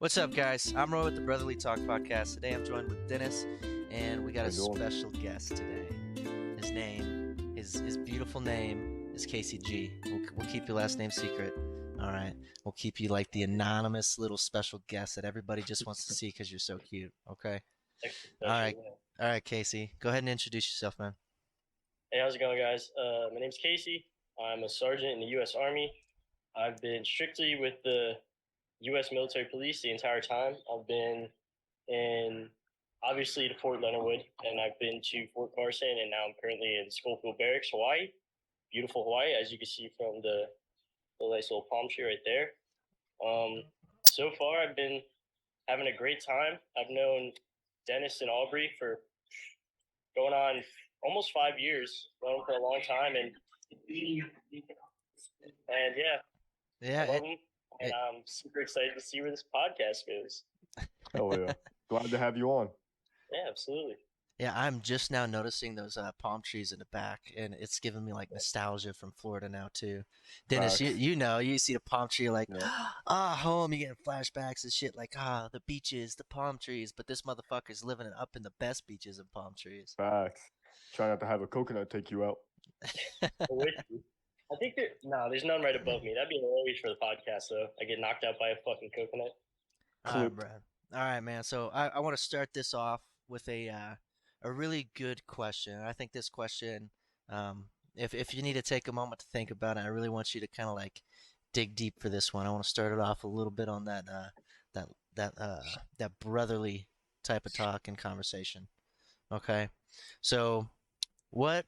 What's up, guys? I'm Roy with the Brotherly Talk podcast. Today I'm joined with Dennis, and we got a special guest today. His name, his beautiful name is Casey G. We'll keep your last name secret. All right. We'll keep you like the anonymous little special guest that everybody just wants to see because you're so cute. Okay. All right. All right, Casey. Go ahead and introduce yourself, man. Hey, how's it going, guys? My name's Casey. I'm a sergeant in the U.S. Army. I've been strictly with the U.S. military police the entire time. I've been in, obviously, to Fort Leonard Wood, and I've been to Fort Carson, and now I'm currently in Schofield Barracks, Hawaii. Beautiful Hawaii, as you can see from the nice little palm tree right there. So far, I've been having a great time. I've known Dennis and Aubrey for going on almost 5 years, known for a long time, and yeah, I love them, and I'm super excited to see where this podcast goes. Hell yeah. Glad to have you on. Yeah, absolutely. Yeah, I'm just now noticing those palm trees in the back, and it's giving me like nostalgia from Florida now too. Dennis, you see the palm tree, like, home, you getting flashbacks and shit, like, the beaches, the palm trees, but this motherfucker's living up in the best beaches and palm trees. Facts. Try not to have a coconut take you out. I think there's none right above me. That'd be hilarious for the podcast, though. I get knocked out by a fucking coconut. All right, bro. All right, man. So I want to start this off with a really good question. I think this question, if you need to take a moment to think about it, I really want you to kind of like dig deep for this one. I want to start it off a little bit on that brotherly type of talk and conversation. Okay, so what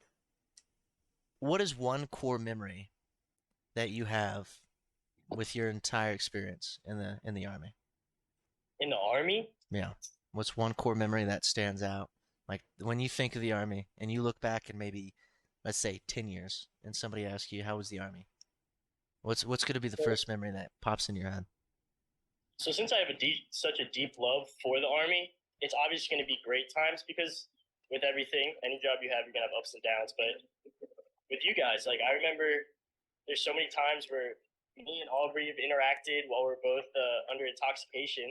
is one core memory that you have with your entire experience in the Army? In the Army? Yeah. What's one core memory that stands out? Like when you think of the Army and you look back in maybe, let's say, 10 years, and somebody asks you, how was the Army? What's going to be the first memory that pops in your head? So since I have such a deep love for the Army, it's obviously going to be great times because with everything, any job you have, you're going to have ups and downs. But with you guys, like I remember there's so many times where me and Aubrey have interacted while we're both under intoxication,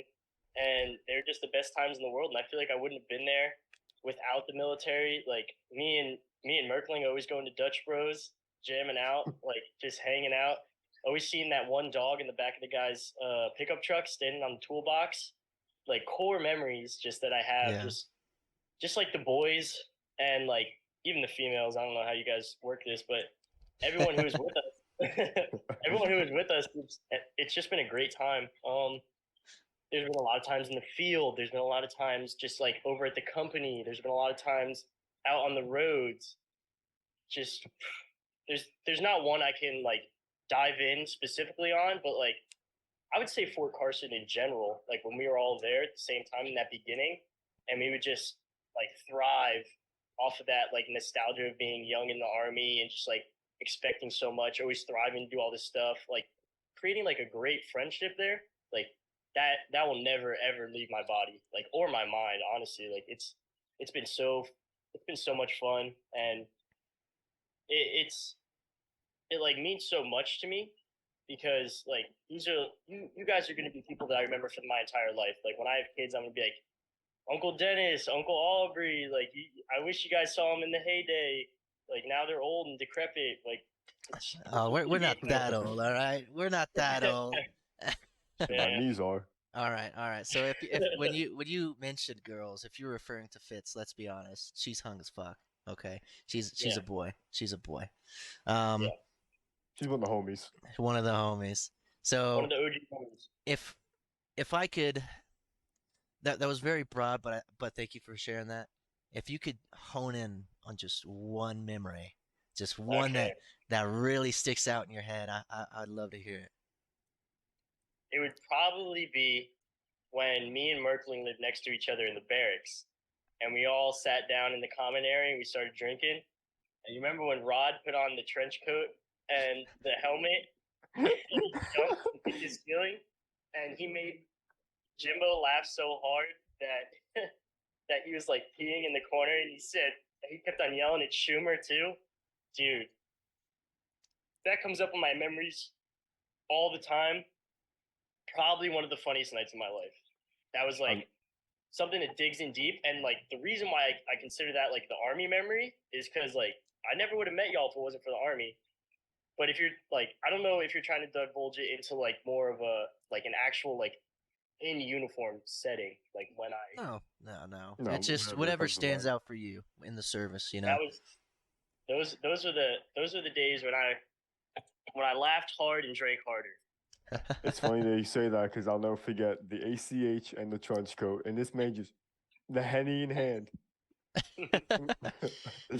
and they're just the best times in the world. And I feel like I wouldn't have been there without the military. Like me and Merkling always going to Dutch Bros, jamming out, like just hanging out. Always seeing that one dog in the back of the guy's pickup truck standing on the toolbox. Like core memories just that I have, just like the boys and like even the females. I don't know how you guys work this, but everyone who was with us, it's just been a great time. There's been a lot of times in the field. There's been a lot of times just like over at the company. There's been a lot of times out on the roads. Just there's not one I can like dive in specifically on, but like I would say Fort Carson in general, like when we were all there at the same time in that beginning, and we would just like thrive off of that like nostalgia of being young in the Army and just like expecting so much, always thriving to do all this stuff, like creating like a great friendship there, like that will never ever leave my body, like, or my mind, honestly. Like it's been so much fun, and it like means so much to me because like these are you guys are going to be people that I remember for my entire life. Like when I have kids, I'm going to be like Uncle Dennis, Uncle Aubrey, like I wish you guys saw them in the heyday. Like now they're old and decrepit. Like we're not that old, all right? We're not that old. My knees are. All right. So if when you mentioned girls, if you're referring to Fitz, let's be honest, she's hung as fuck. Okay, she's a boy. She's a boy. She's one of the homies. One of the homies. So one of the OG homies. If I could, that was very broad, but thank you for sharing that. If you could hone in on just one memory, just one that really sticks out in your head, I'd love to hear it. It would probably be when me and Merkling lived next to each other in the barracks, and we all sat down in the common area and we started drinking. And you remember when Rod put on the trench coat and the helmet, and he jumped into the ceiling, and he made Jimbo laughed so hard that that he was like peeing in the corner, and he kept on yelling at Schumer too. Dude, that comes up in my memories all the time. probably one of the funniest nights of my life. That was like something that digs in deep, and like the reason why I consider that like the Army memory is because like I never would have met y'all if it wasn't for the Army. But if you're like, I don't know if you're trying to divulge it into like more of a like an actual like in uniform setting, like when I No. No, It's just whatever stands out for you in the service, you know. that was those are the days when I laughed hard and drank harder. It's funny that you say that because I'll never forget the ACH and the trench coat, and this man just the Henny in hand.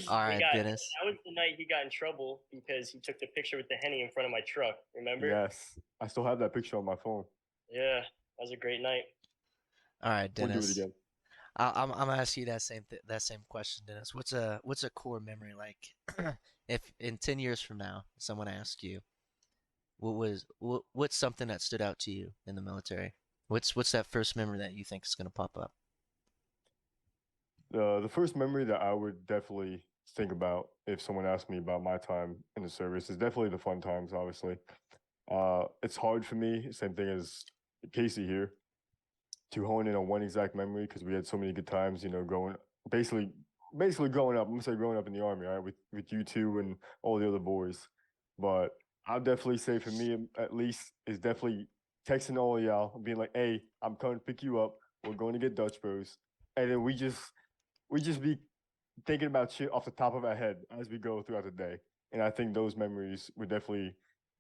All right, Dennis. That was the night he got in trouble because he took the picture with the Henny in front of my truck. Remember? Yes, I still have that picture on my phone. Yeah, that was a great night. All right, Dennis. We'll do it again. I'm gonna ask you that same question, Dennis. What's a core memory like? If in 10 years from now someone asks you, what's something that stood out to you in the military? What's that first memory that you think is gonna pop up? The first memory that I would definitely think about if someone asked me about my time in the service is definitely the fun times, obviously. It's hard for me, same thing as Casey here, to hone in on one exact memory because we had so many good times, you know, basically growing up. I'm gonna say growing up in the Army, right, with you two and all the other boys. But I'll definitely say for me, at least, is definitely texting all of y'all, being like, "Hey, I'm coming to pick you up. We're going to get Dutch Bros," and then we just be thinking about shit off the top of our head as we go throughout the day. And I think those memories were definitely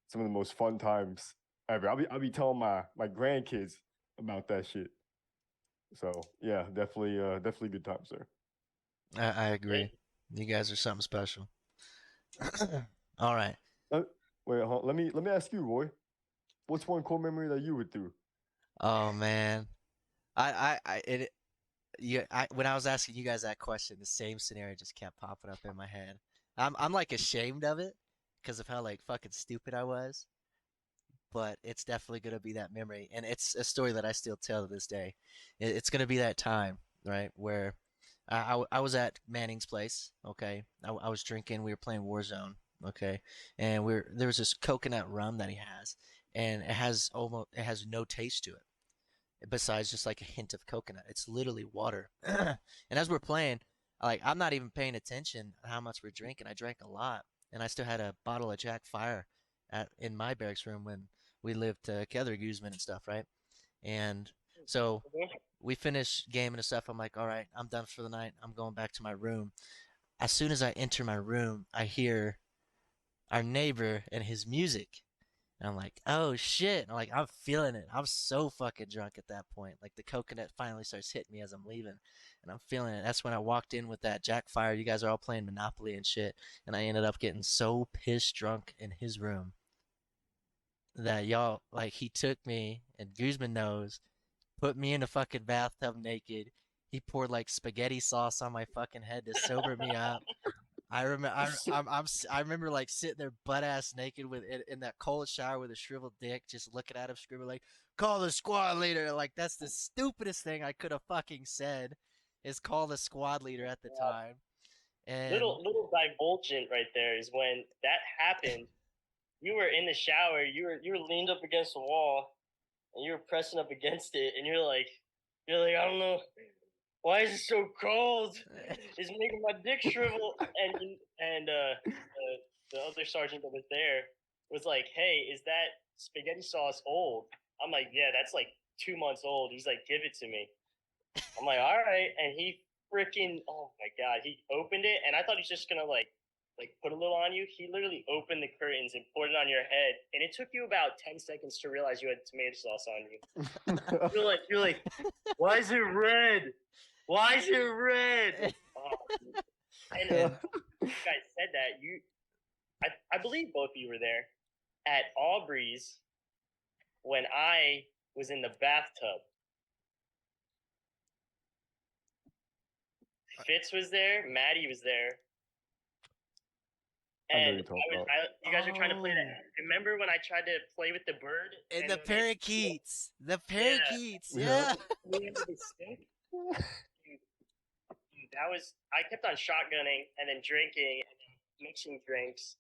some of the most fun times ever. I'll be telling my grandkids about that shit. So yeah, definitely good times there. I agree. You guys are something special. All right. Wait, let me ask you, Roy. What's one core memory that you would do? Oh man, when I was asking you guys that question, the same scenario just kept popping up in my head. I'm like ashamed of it because of how like fucking stupid I was, but it's definitely gonna be that memory, and it's a story that I still tell to this day. It's gonna be that time, right, where I was at Manning's place. Okay, I was drinking. We were playing Warzone. Okay, and there was this coconut rum that he has, and it has no taste to it besides just like a hint of coconut. It's literally water. And as we're playing, like I'm not even paying attention how much we're drinking. I drank a lot, and I still had a bottle of Jack Fire in my barracks room when we lived together, Guzman and stuff, right? And so we finished gaming and stuff. I'm like, all right, I'm done for the night. I'm going back to my room. As soon as I enter my room, I hear our neighbor and his music. And I'm like, oh shit. I'm feeling it. I'm so fucking drunk at that point. Like the coconut finally starts hitting me as I'm leaving. And I'm feeling it. That's when I walked in with that Jack Fire. You guys are all playing Monopoly and shit. And I ended up getting so pissed drunk in his room that y'all, like, he took me, and Guzman knows, put me in a fucking bathtub naked. He poured like spaghetti sauce on my fucking head to sober me up. I remember, I remember like sitting there butt ass naked in that cold shower with a shriveled dick, just looking at him, screaming like, "Call the squad leader!" Like that's the stupidest thing I could have fucking said, is call the squad leader at the time. And little divulgent right there is when that happened. You were in the shower. You were leaned up against the wall, and you were pressing up against it, and you're like, I don't know. Why is it so cold? It's making my dick shrivel. And the other sergeant that was there was like, hey, is that spaghetti sauce old? I'm like, yeah, that's like 2 months old. He's like, give it to me. I'm like, all right. And he freaking, oh my God, he opened it. And I thought he's just going to like put a little on you. He literally opened the curtains and poured it on your head. And it took you about 10 seconds to realize you had tomato sauce on you. You're like, why is it red? Why is it red? And you guys said that I believe both of you were there at Aubrey's when I was in the bathtub. Fitz was there, Maddie was there, and you guys were trying to play that. Remember when I tried to play with the bird and the parakeets? The parakeets, yeah. That was, I kept on shotgunning and then drinking and then mixing drinks,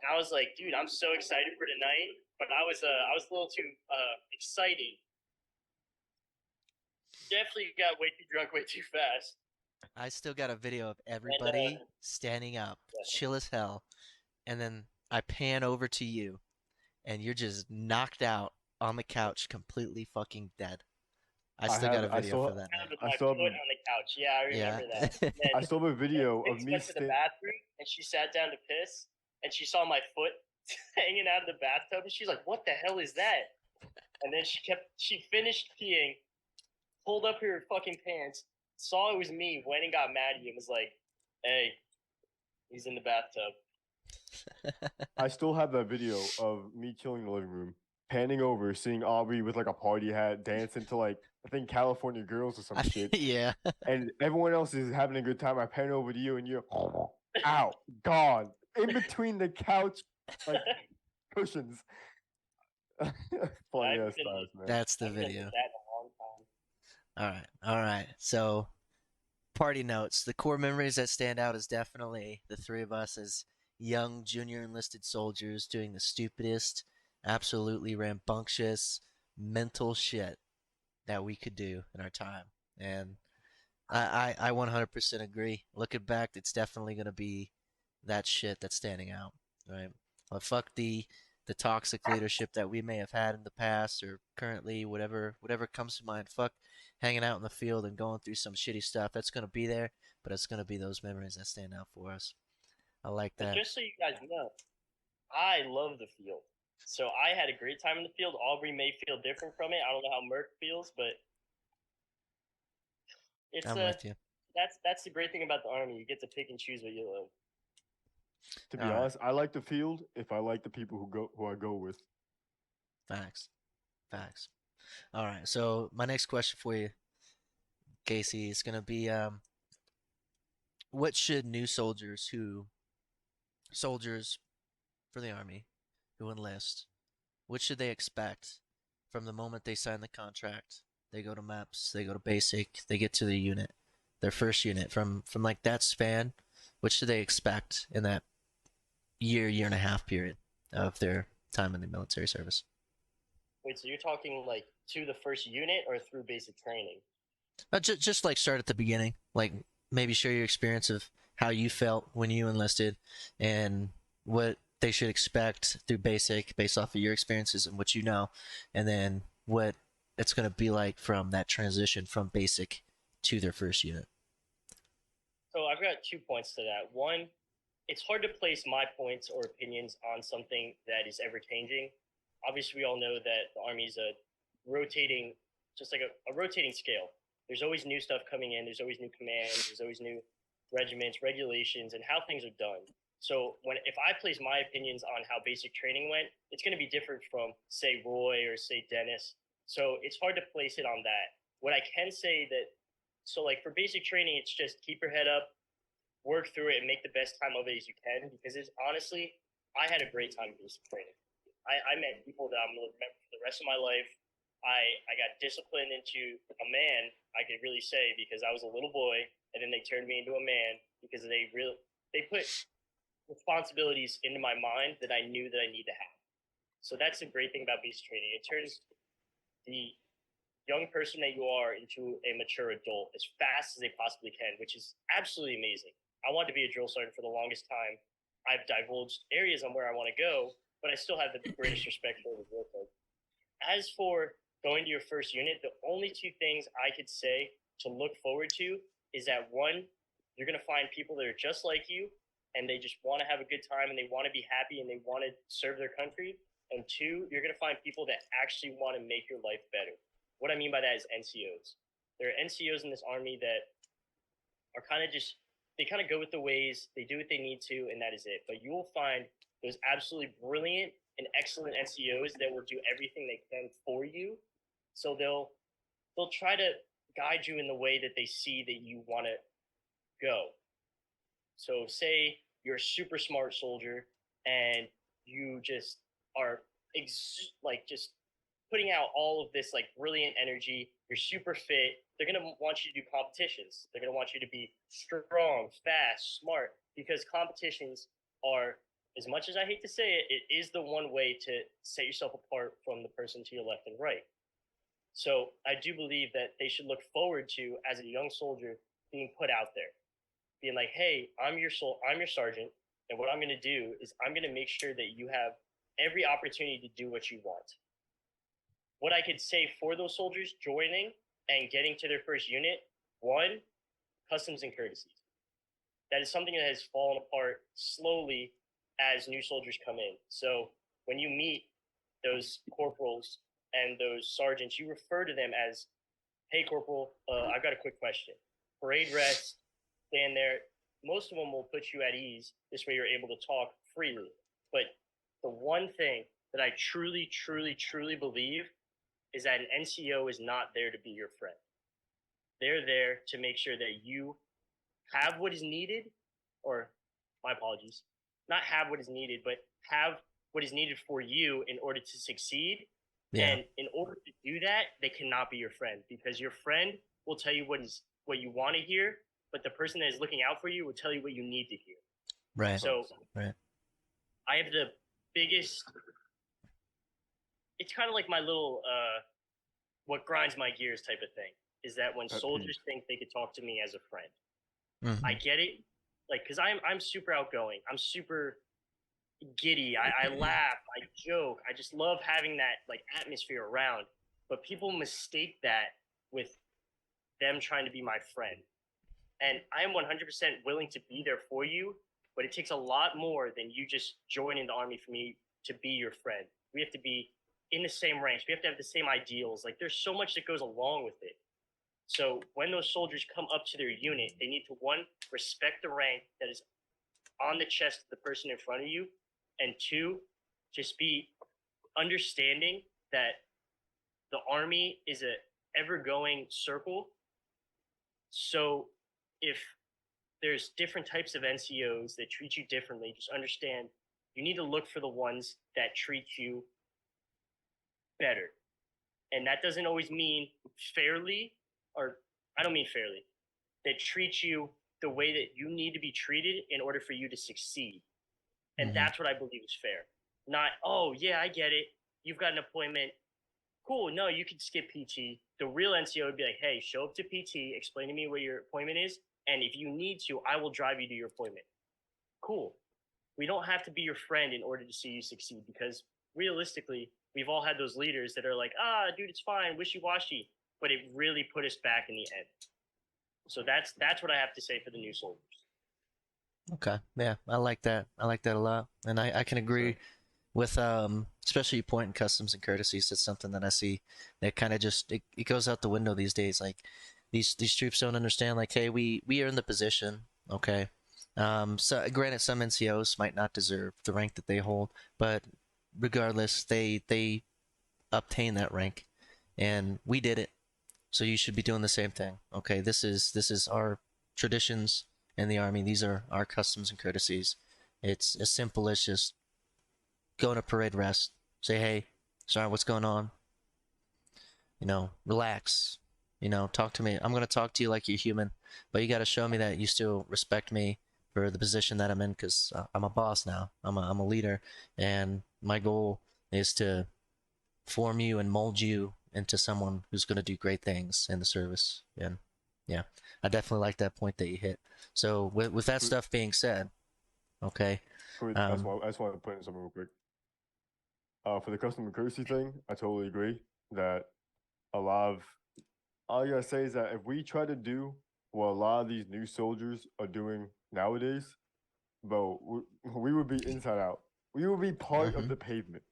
And I was like, dude, I'm so excited for tonight, but I was a little too excited. Definitely got way too drunk, way too fast. I still got a video of And everybody standing up, chill as hell, and then I pan over to you, and you're just knocked out on the couch, completely fucking dead. I still got a video for that night. with I my still foot have, on the couch. Yeah, I Yeah. remember that. And I then still have a video of Vince me went to the bathroom and she sat down to piss and she saw my foot hanging out of the bathtub and she's like, "What the hell is that?" And then she finished peeing, pulled up her fucking pants, saw it was me, went and got Maddie and was like, "Hey, he's in the bathtub." I still have that video of me chilling in the living room, panning over, seeing Aubrey with like a party hat dancing to like I think California Girls or some shit. Yeah. And everyone else is having a good time. I pan over to you and you're out, gone, in between the couch like cushions. Funny ass times, man. That's the I haven't done video. that in a long time. All right. So, party notes. The core memories that stand out is definitely the three of us as young junior enlisted soldiers doing the stupidest, absolutely rambunctious, mental shit that we could do in our time. And I 100% agree. Looking back, it's definitely going to be that shit that's standing out, right? But fuck the toxic leadership that we may have had in the past or currently, whatever comes to mind. Fuck hanging out in the field and going through some shitty stuff. That's gonna be there, but it's gonna be those memories that stand out for us. I like But that. just so you guys know, I love the field. So I had a great time in the field. Aubrey may feel different from it. I don't know how Merck feels, but it's I'm with you. that's the great thing about the Army. You get to pick and choose what you love. To be All right. honest, I like the field if I like the people who I go with. Facts. Facts. All right. So my next question for you, Casey, is gonna be what should new soldiers for the Army who enlist, what should they expect from the moment they sign the contract? They go to MEPS, they go to basic, they get to the unit, their first unit. From like that span, what should they expect in that year and a half period of their time in the military service? Wait, so you're talking like to the first unit or through basic training? Just like start at the beginning, like maybe share your experience of how you felt when you enlisted and what they should expect through basic based off of your experiences and what you know, and then what it's going to be like from that transition from basic to their first unit. So I've got 2 points to that. One, it's hard to place my points or opinions on something that is ever changing. Obviously, we all know that the Army's a rotating, just like a rotating scale. There's always new stuff coming in. There's always new commands. There's always new regiments, regulations, and how things are done. So if I place my opinions on how basic training went, it's going to be different from say Roy or say Dennis. So it's hard to place it on that. What I can say that so like for basic training, it's just keep your head up, work through it, and make the best time of it as you can. Because it's honestly, I had a great time in basic training. I met people that I'm going to remember for the rest of my life. I got disciplined into a man, I could really say, because I was a little boy, and then they turned me into a man because they put responsibilities into my mind that I knew that I need to have. So that's the great thing about basic training. It turns the young person that you are into a mature adult as fast as they possibly can, which is absolutely amazing. I wanted to be a drill sergeant for the longest time. I've divulged areas on where I want to go, but I still have the greatest respect for the drill sergeant. As for going to your first unit, the only two things I could say to look forward to is that one, you're going to find people that are just like you and they just want to have a good time and they want to be happy and they want to serve their country. And two, you're going to find people that actually want to make your life better. What I mean by that is NCOs. There are NCOs in this Army that are kind of just, they kind of go with the ways, they do what they need to, and that is it. But you will find those absolutely brilliant and excellent NCOs that will do everything they can for you. So they'll try to guide you in the way that they see that you want to go. So say you're a super smart soldier and you just are just putting out all of this like brilliant energy. You're super fit. They're going to want you to do competitions. They're going to want you to be strong, fast, smart, because competitions are as much as I hate to say it, it is the one way to set yourself apart from the person to your left and right. So I do believe that they should look forward to, as a young soldier, being put out there, being like, "Hey, I'm your sergeant, and what I'm going to do is I'm going to make sure that you have every opportunity to do what you want." What I could say for those soldiers joining and getting to their first unit, one, customs and courtesies. That is something that has fallen apart slowly as new soldiers come in. So when you meet those corporals and those sergeants, you refer to them as, "Hey, corporal, I've got a quick question. Parade rest, stand there." Most of them will put you at ease. This way you're able to talk freely. But the one thing that I truly, truly, truly believe is that an NCO is not there to be your friend. They're there to make sure that you have what is needed, or my apologies, not have what is needed, but have what is needed for you in order to succeed. Yeah. And in order to do that, they cannot be your friend, because your friend will tell you what you want to hear, but the person that is looking out for you will tell you what you need to hear. Right. So right. I have the biggest. It's kind of like my little what grinds my gears type of thing is that when soldiers think they could talk to me as a friend. Mm-hmm. I get it, like, because I'm super outgoing. I'm super giddy. I laugh. I joke. I just love having that like atmosphere around. But people mistake that with them trying to be my friend, and I am 100% willing to be there for you. But it takes a lot more than you just joining the army for me to be your friend. We have to be in the same ranks. We have to have the same ideals. Like, there's so much that goes along with it. So when those soldiers come up to their unit, they need to, one, respect the rank that is on the chest of the person in front of you, and two, just be understanding that the army is a ever-going circle. So if there's different types of NCOs that treat you differently, just understand you need to look for the ones that treat you better. And that doesn't always mean fairly, or I don't mean fairly, that treat you the way that you need to be treated in order for you to succeed. And that's what I believe is fair. Not, "Oh, yeah, I get it. You've got an appointment. Cool. No, you can skip PT." The real NCO would be like, "Hey, show up to PT, explain to me where your appointment is, and if you need to, I will drive you to your appointment." Cool. We don't have to be your friend in order to see you succeed, because realistically, we've all had those leaders that are like, "Dude, it's fine, wishy-washy," but it really put us back in the end. So that's what I have to say for the new soldiers. Okay. Yeah, I like that. I like that a lot, and I can agree with especially point in customs and courtesies. It's something that I see that kind of just it goes out the window these days. Like these troops don't understand. Like, hey, we are in the position. Okay. So granted, some NCOs might not deserve the rank that they hold, but regardless, they obtain that rank, and we did it. So you should be doing the same thing. Okay, this is our traditions in the army. These are our customs and courtesies. It's as simple as just go to parade rest. Say, "Hey, sorry, what's going on?" Relax. Talk to me. I'm gonna talk to you like you're human, but you got to show me that you still respect me for the position that I'm in, because I'm a boss now. I'm a leader, and my goal is to form you and mold you into someone who's going to do great things in the service. And yeah, I definitely like that point that you hit. So with that stuff being said, okay. I just want to put in something real quick. For the customer courtesy thing, I totally agree that a lot of all you gotta say is that if we try to do what a lot of these new soldiers are doing nowadays, bro, we would be inside out. We would be part of the pavement.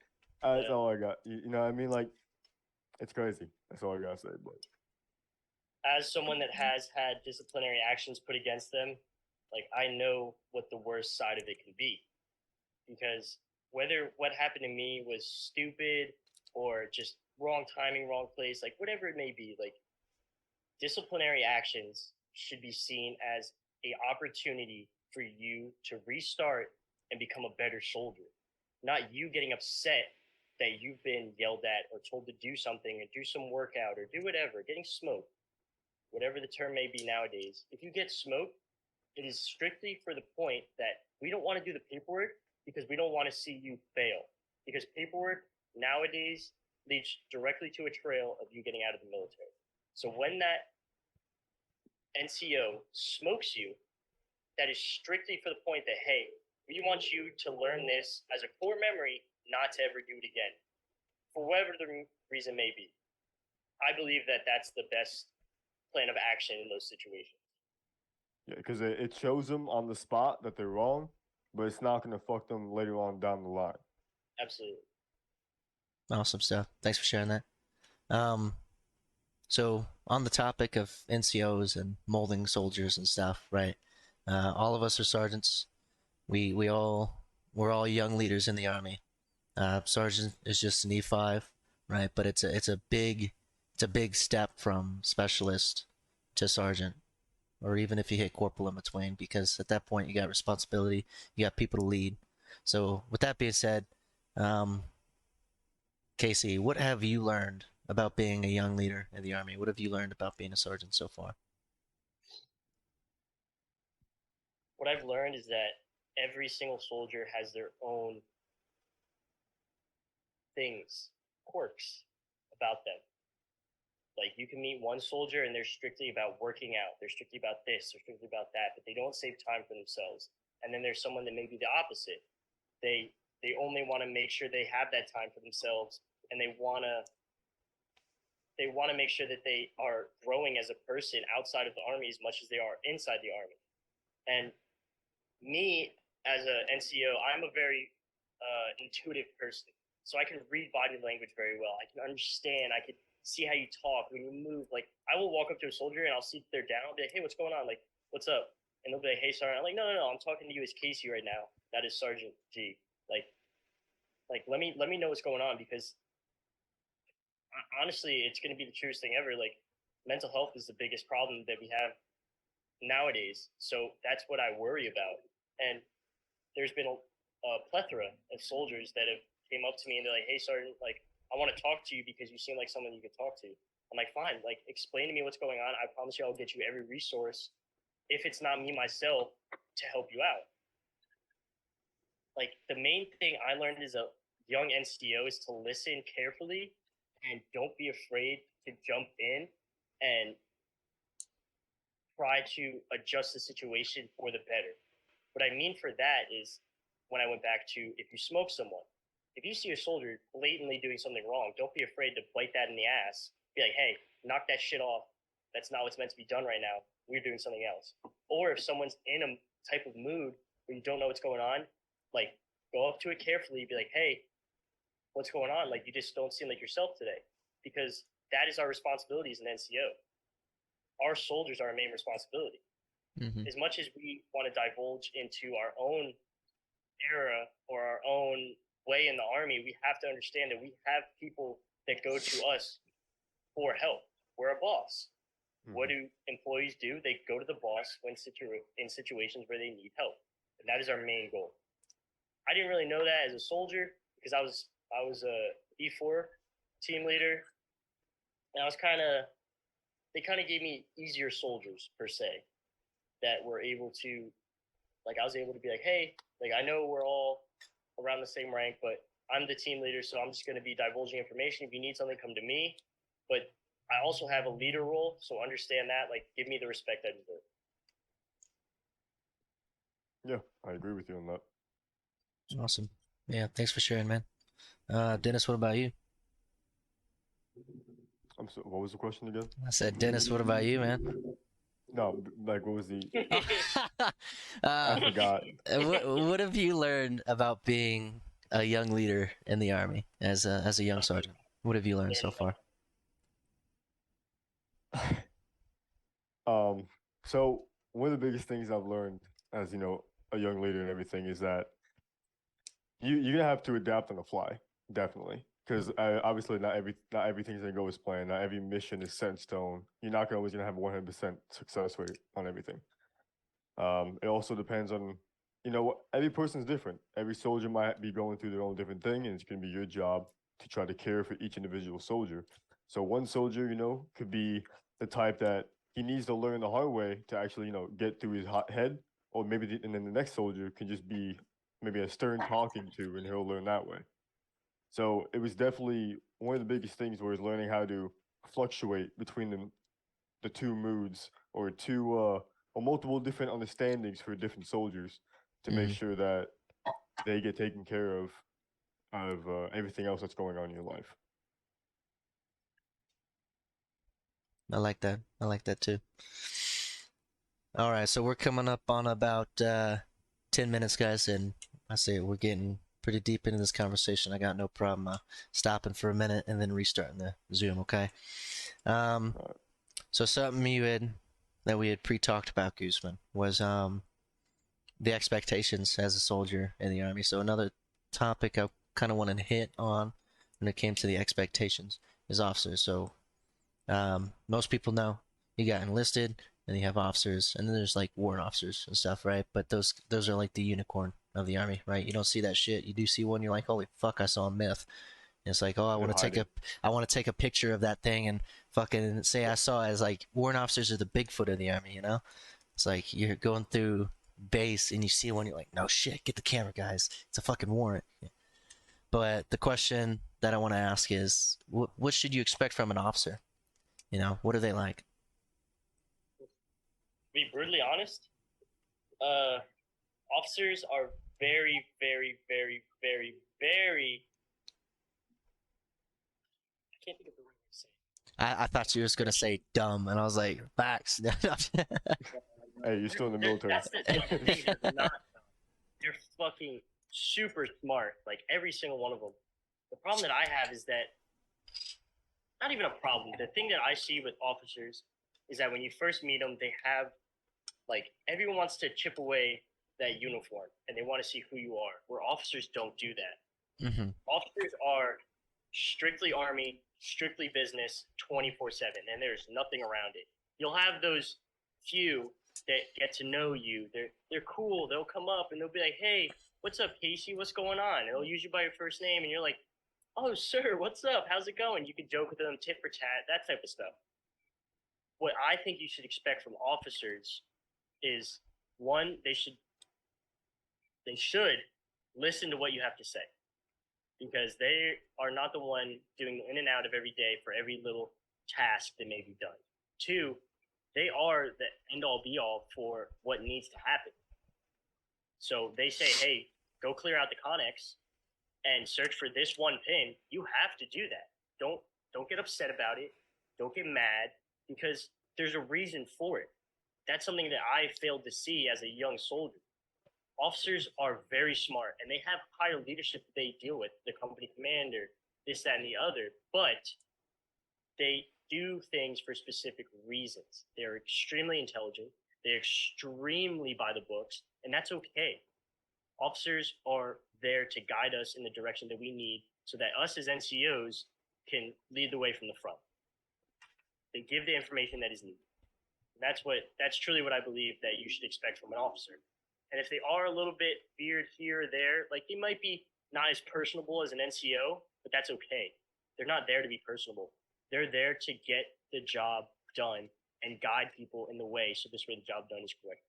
That's all I got. You know what I mean? Like, it's crazy. That's all I gotta say. But as someone that has had disciplinary actions put against them, like, I know what the worst side of it can be. Because whether what happened to me was stupid or just wrong timing, wrong place, like whatever it may be, like, disciplinary actions should be seen as a opportunity for you to restart and become a better soldier. Not you getting upset that you've been yelled at or told to do something or do some workout or do whatever, getting smoked, whatever the term may be nowadays. If you get smoked, it is strictly for the point that we don't want to do the paperwork, because we don't want to see you fail. Because paperwork nowadays leads directly to a trail of you getting out of the military. So when that NCO smokes you, that is strictly for the point that, hey, we want you to learn this as a core memory, not to ever do it again, for whatever the reason may be. I believe that that's the best plan of action in those situations. Yeah, because it shows them on the spot that they're wrong, but it's not going to fuck them later on down the line. Absolutely. Awesome stuff. Thanks for sharing that. So on the topic of NCOs and molding soldiers and stuff, right? All of us are sergeants. We're all young leaders in the army. Sergeant is just an E5, right? But it's a big step from specialist to sergeant, or even if you hit corporal in between, because at that point you got responsibility, you got people to lead. So with that being said, Casey, what have you learned about being a young leader in the army? What have you learned about being a sergeant so far? What I've learned is that every single soldier has their own things, quirks about them. Like, you can meet one soldier and they're strictly about working out, they're strictly about this, they're strictly about that, but they don't save time for themselves. And then there's someone that may be the opposite. They only want to make sure they have that time for themselves, and they want to make sure that they are growing as a person outside of the army as much as they are inside the army. And me, as a NCO, I'm a very intuitive person. So I can read body language very well. I can understand. I can see how you talk, when you move. Like, I will walk up to a soldier and I'll see if they're down. I'll be like, hey, what's going on? Like, what's up? And they'll be like, hey, Sergeant. I'm like, no, I'm talking to you as Casey right now. That is Sergeant G. Like let me know what's going on, because honestly, it's going to be the truest thing ever. Like, mental health is the biggest problem that we have nowadays. So that's what I worry about. And there's been a plethora of soldiers that have came up to me and they're like, hey, Sergeant, like, I want to talk to you because you seem like someone you could talk to. I'm like, fine, like, explain to me what's going on. I promise you I'll get you every resource, if it's not me myself, to help you out. Like, the main thing I learned as a young NCO is to listen carefully and don't be afraid to jump in and try to adjust the situation for the better. What I mean for that is, when I went back to, if you smoke someone, if you see a soldier blatantly doing something wrong, don't be afraid to bite that in the ass. Be like, hey, knock that shit off. That's not what's meant to be done right now. We're doing something else. Or if someone's in a type of mood where you don't know what's going on, like, go up to it carefully, be like, hey, what's going on? Like, you just don't seem like yourself today. Because that is our responsibility as an NCO. Our soldiers are our main responsibility. Mm-hmm. As much as we want to divulge into our own era or our own way in the army, we have to understand that we have people that go to us for help. We're a boss. Mm-hmm. What do employees do? They go to the boss when in situations where they need help. And that is our main goal. I didn't really know that as a soldier, because I was a E4 team leader, and they kind of gave me easier soldiers, per se, that were able to, like, I was able to be like, hey, like, I know we're all around the same rank, but I'm the team leader, so I'm just going to be divulging information. If you need something, come to me. But I also have a leader role, so understand that. Like, give me the respect I deserve. Yeah, I agree with you on that. Awesome. Yeah, thanks for sharing, man. Dennis, what about you? What was the question again? I said, Dennis, what about you, man? No, like, what was the? I forgot. What have you learned about being a young leader in the army as a young sergeant? What have you learned so far? So one of the biggest things I've learned as, a young leader and everything is that you're gonna have to adapt on the fly, definitely. Because obviously not everything's gonna go as planned. Not every mission is set in stone. You're not always gonna have 100% success rate on everything. It also depends on, every person's different. Every soldier might be going through their own different thing, and it's gonna be your job to try to care for each individual soldier. So one soldier, could be the type that he needs to learn the hard way to actually, get through his hot head, or maybe and then the next soldier can just be maybe a stern talking to, and he'll learn that way. So it was definitely one of the biggest things was learning how to fluctuate between the two moods or or multiple different understandings for different soldiers to make sure that they get taken care of everything else that's going on in your life. I like that. I like that too. All right, so we're coming up on about 10 minutes, guys, and I say we're getting pretty deep into this conversation. I got no problem stopping for a minute and then restarting the Zoom, okay? So something that we had pre-talked about, Guzman, was the expectations as a soldier in the Army. So another topic I kind of wanted to hit on when it came to the expectations is officers. So most people know you got enlisted, and you have officers, and then there's like warrant officers and stuff, right? But those are like the unicorn of the Army, right? You don't see that shit. You do see one, you're like, holy fuck, I saw a myth. And it's like, oh, I want to take a picture of that thing and fucking say I saw it. As like warrant officers are the Bigfoot of the Army, you know? It's like you're going through base and you see one, you're like, no shit, get the camera, guys. It's a fucking warrant. But the question that I want to ask is, what should you expect from an officer? You know, what are they like? Be brutally honest, officers are very, very, very, very, very. I can't think of the word to say. I thought you were just gonna say dumb, and I was like, facts. Hey, you're still in the military. That's the thing. They're not dumb. They're fucking super smart. Like every single one of them. The problem that I have is that not even a problem. The thing that I see with officers is that when you first meet them, they have like everyone wants to chip away that uniform and they want to see who you are. Where officers don't do that. Officers are strictly Army, strictly business, 24/7, and there's nothing around it. You'll have those few that get to know you. They're cool. They'll come up and they'll be like, "Hey, what's up, Casey? What's going on?" And they'll use you by your first name, and you're like, "Oh, sir, what's up? How's it going?" You can joke with them, tit for tat, that type of stuff. What I think you should expect from officers is one, they should listen to what you have to say, because they are not the one doing the in and out of every day for every little task that may be done. Two, they are the end all be all for what needs to happen. So they say, hey, go clear out the Connex and search for this one pin. You have to do that. Don't get upset about it. Don't get mad, because there's a reason for it. That's something that I failed to see as a young soldier. Officers are very smart, and they have higher leadership that they deal with, the company commander, this, that, and the other, but they do things for specific reasons. They're extremely intelligent. They're extremely by the books, and that's okay. Officers are there to guide us in the direction that we need so that us as NCOs can lead the way from the front. They give the information that is needed. That's truly what I believe that you should expect from an officer. And if they are a little bit weird here or there, like they might be not as personable as an NCO, but that's okay. They're not there to be personable. They're there to get the job done and guide people in the way, so this way the job done is correct.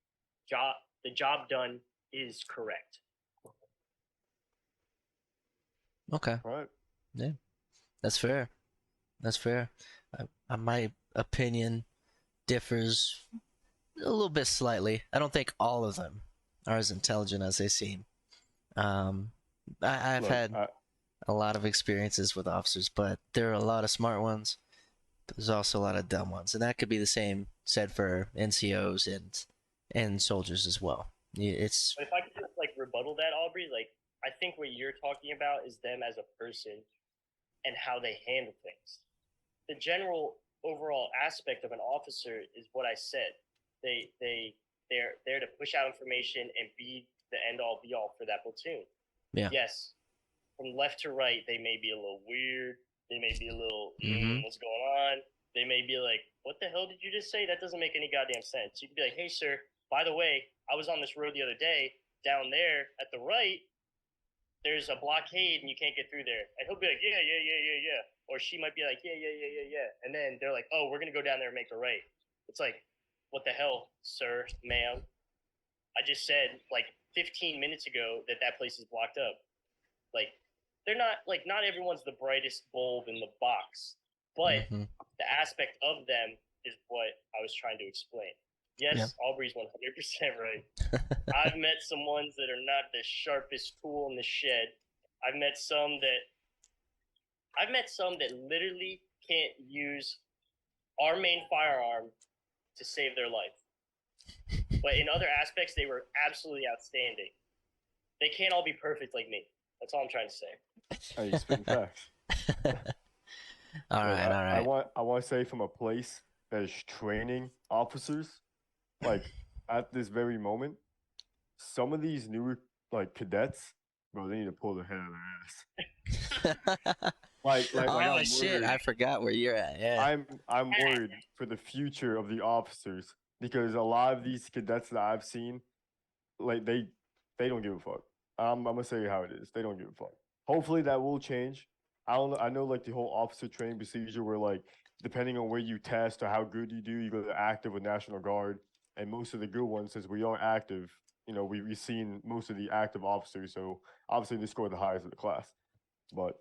The job done is correct. Okay. All right. Yeah, that's fair. That's fair. My opinion differs a little bit slightly. I don't think all of them are as intelligent as they seem. I've had a lot of experiences with officers, but there are a lot of smart ones. There's also a lot of dumb ones, and that could be the same said for NCOs and soldiers as well. But if I could just like rebuttal that, Aubrey, like I think what you're talking about is them as a person and how they handle things. The general overall aspect of an officer is what I said. They're there to push out information and be the end all be all for that platoon. Yeah. Yes. From left to right, they may be a little weird. They may be a little, what's going on? They may be like, what the hell did you just say? That doesn't make any goddamn sense. You could be like, hey, sir, by the way, I was on this road the other day. Down there at the right, there's a blockade and you can't get through there. And he'll be like, yeah. Or she might be like, yeah. And then they're like, oh, we're going to go down there and make a right. It's like, what the hell, sir, ma'am? I just said, like, 15 minutes ago that place is blocked up. Like, they're not everyone's the brightest bulb in the box, but the aspect of them is what I was trying to explain. Yes, Aubrey's 100% right. I've met some ones that are not the sharpest tool in the shed. I've met some that literally can't use our main firearm to save their life. But in other aspects, they were absolutely outstanding. They can't all be perfect like me. That's all I'm trying to say. Hey, you spitting facts. All right. I want to say from a place that is training officers, like at this very moment, some of these newer like cadets, bro, they need to pull their head out of their ass. Oh shit! I forgot where you're at. Yeah. I'm worried for the future of the officers because a lot of these cadets that I've seen, like they don't give a fuck. I'm gonna say how it is. They don't give a fuck. Hopefully that will change. I know like the whole officer training procedure where like depending on where you test or how good you do, you go to active with National Guard. And most of the good ones, since we are active, you know, we've seen most of the active officers. So obviously they score the highest of the class. But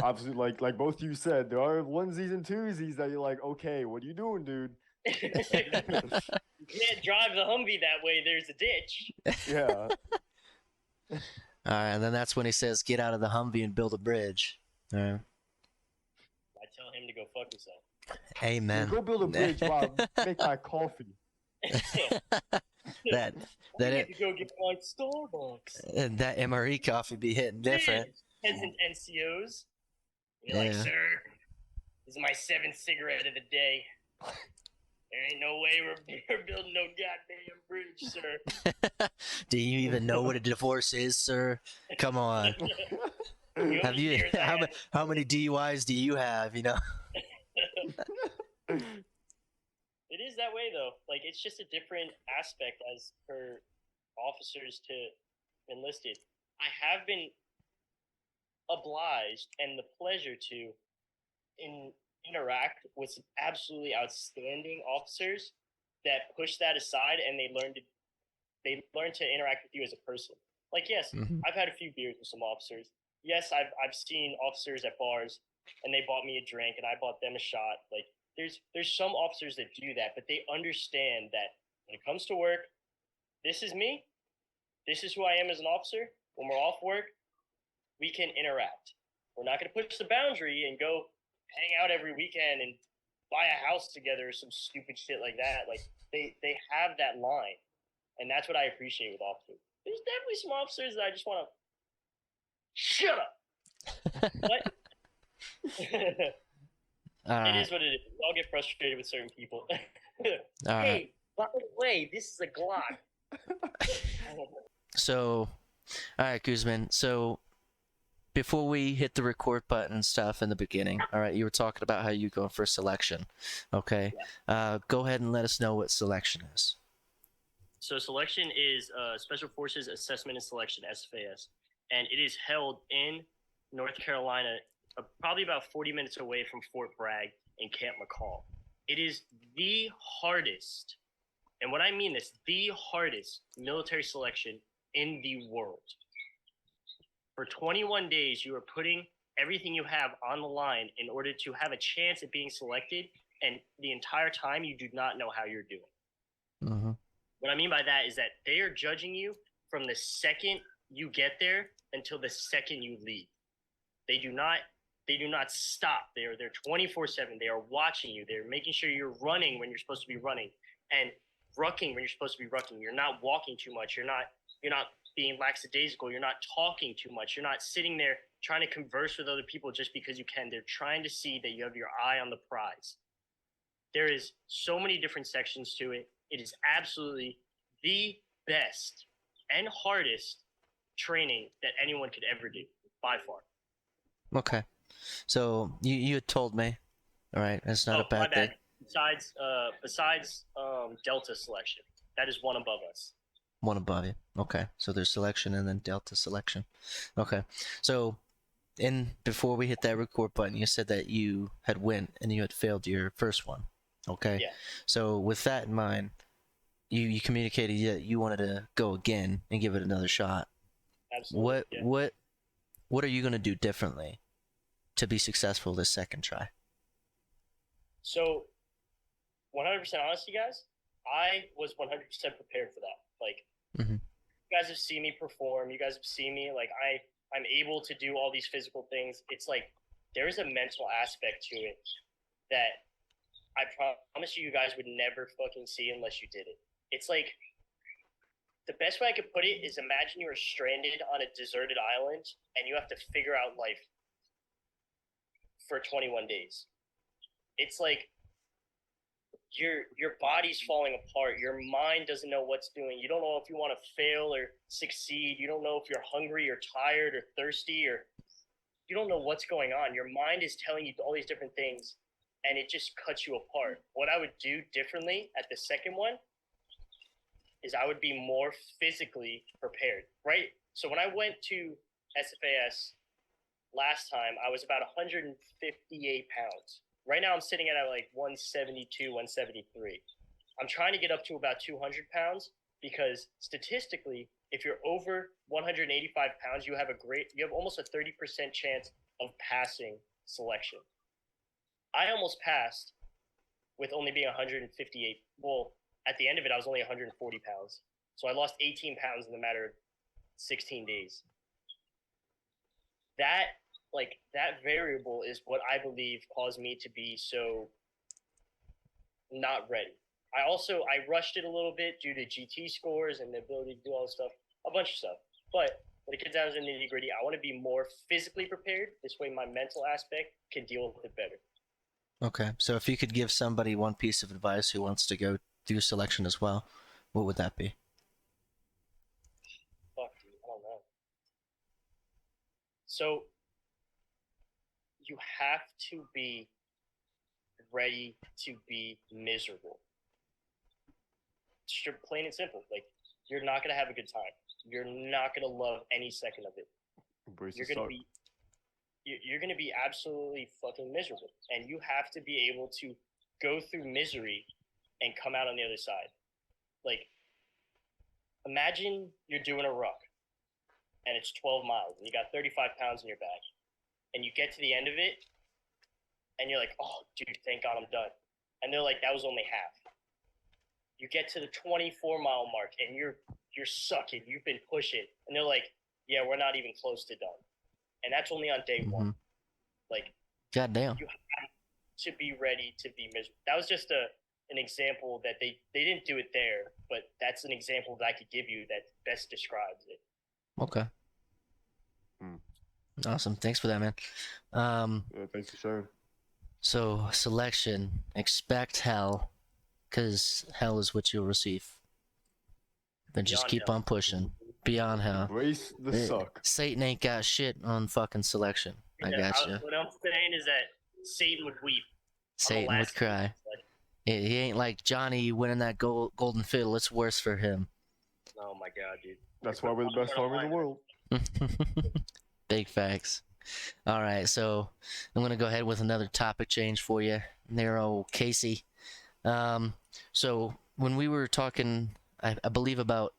obviously, like both you said, there are onesies and twosies that you're like, okay, what are you doing, dude? You can't drive the Humvee that way. There's a ditch. Yeah. All right, and then that's when he says, "Get out of the Humvee and build a bridge." All right. I tell him to go fuck himself. Amen. Go build a bridge while I make my coffee. that it. To go get my Starbucks. That MRE coffee be hitting different. Peasant NCOs. You're like, sir, this is my 7th cigarette of the day. There ain't no way we're building no goddamn bridge, sir. Do you even know what a divorce is, sir? Come on. Have you? How many DUIs do you have? You know. It is that way though. Like it's just a different aspect as per officers to enlisted. I have been obliged and the pleasure to interact with some absolutely outstanding officers that push that aside and they learn to interact with you as a person. Like yes, I've had a few beers with some officers. Yes, I've seen officers at bars and they bought me a drink and I bought them a shot. Like there's some officers that do that, but they understand that when it comes to work, this is me. This is who I am as an officer. When we're off work, we can interact. We're not going to push the boundary and go hang out every weekend and buy a house together or some stupid shit like that. Like they have that line, and that's what I appreciate with officers. There's definitely some officers that I just want to shut up. But it is what it is. We all get frustrated with certain people. Hey, by the way, this is a Glock. So, all right, Guzman. So, before we hit the record button and stuff in the beginning, all right, you were talking about how you go for selection. Okay. Yeah. Go ahead and let us know what selection is. So, selection is Special Forces Assessment and Selection, SFAS. And it is held in North Carolina, probably about 40 minutes away from Fort Bragg in Camp McCall. It is the hardest, and when I mean this, the hardest military selection in the world. For 21 days, you are putting everything you have on the line in order to have a chance at being selected, and the entire time you do not know how you're doing. Mm-hmm. What I mean by that is that they are judging you from the second you get there until the second you leave. They do not stop. They're 24/7. They are watching you. They're making sure you're running when you're supposed to be running and rucking when you're supposed to be rucking. You're not walking too much. You're not being lackadaisical. You're not talking too much. You're not sitting there trying to converse with other people just because you can. They're trying to see that you have your eye on the prize. There is so many different sections to it. It is absolutely the best and hardest training that anyone could ever do, by far. Okay. So you had told me, all right, it's not a bad thing. Besides Delta selection, that is one above us. One above you. Okay. So there's selection and then Delta selection. Okay. So before we hit that record button, you said that you had went and you had failed your first one. Okay. Yeah. So with that in mind, you communicated that you wanted to go again and give it another shot. Absolutely. What are you going to do differently to be successful this second try? So, 100% honestly, guys, I was 100% prepared for that. Like, you guys have seen me perform. You guys have seen me. Like, I'm able to do all these physical things. It's like there is a mental aspect to it that I promise you guys would never fucking see unless you did it. It's like the best way I could put it is imagine you were stranded on a deserted island and you have to figure out life for 21 days. It's like your body's falling apart. Your mind doesn't know what's doing. You don't know if you want to fail or succeed. You don't know if you're hungry or tired or thirsty, or you don't know what's going on. Your mind is telling you all these different things, and it just cuts you apart. What I would do differently at the second one is I would be more physically prepared, right? So when I went to SFAS last time, I was about 158 pounds. Right now I'm sitting at like 172, 173. I'm trying to get up to about 200 pounds because statistically, if you're over 185 pounds, you have almost a 30% chance of passing selection. I almost passed with only being 158. Well, at the end of it, I was only 140 pounds. So I lost 18 pounds in the matter of 16 days. That variable is what I believe caused me to be so not ready. I rushed it a little bit due to GT scores and the ability to do all this stuff, a bunch of stuff. But when it gets down to the nitty gritty, I want to be more physically prepared. This way my mental aspect can deal with it better. Okay, so if you could give somebody one piece of advice who wants to go through selection as well, what would that be? Fuck, dude, I don't know. So you have to be ready to be miserable. Plain and simple. Like, you're not gonna have a good time. You're not gonna love any second of it. You're gonna be absolutely fucking miserable, and you have to be able to go through misery and come out on the other side. Like, imagine you're doing a ruck, and it's 12 miles, and you got 35 pounds in your bag, and you get to the end of it, and you're like, oh, dude, thank God I'm done. And they're like, that was only half. You get to the 24-mile mark, and you're sucking. You've been pushing. And they're like, yeah, we're not even close to done. And that's only on day one. Like, goddamn. You have to be ready to be miserable. That was just an example that they didn't do it there, but that's an example that I could give you that best describes it. Okay. Awesome. Thanks for that, man. Yeah, thanks for sharing. So, selection, expect hell, because hell is what you'll receive. Then just keep on pushing. Beyond hell. Embrace the suck. Satan ain't got shit on fucking selection. I got you. What I'm saying is that Satan would weep. Satan would cry. He ain't like Johnny winning that golden fiddle. It's worse for him. Oh my god, dude. That's why we're the best army in the world. Big facts. All right, so I'm going to go ahead with another topic change for you. There, old Casey. So when we were talking, I believe about,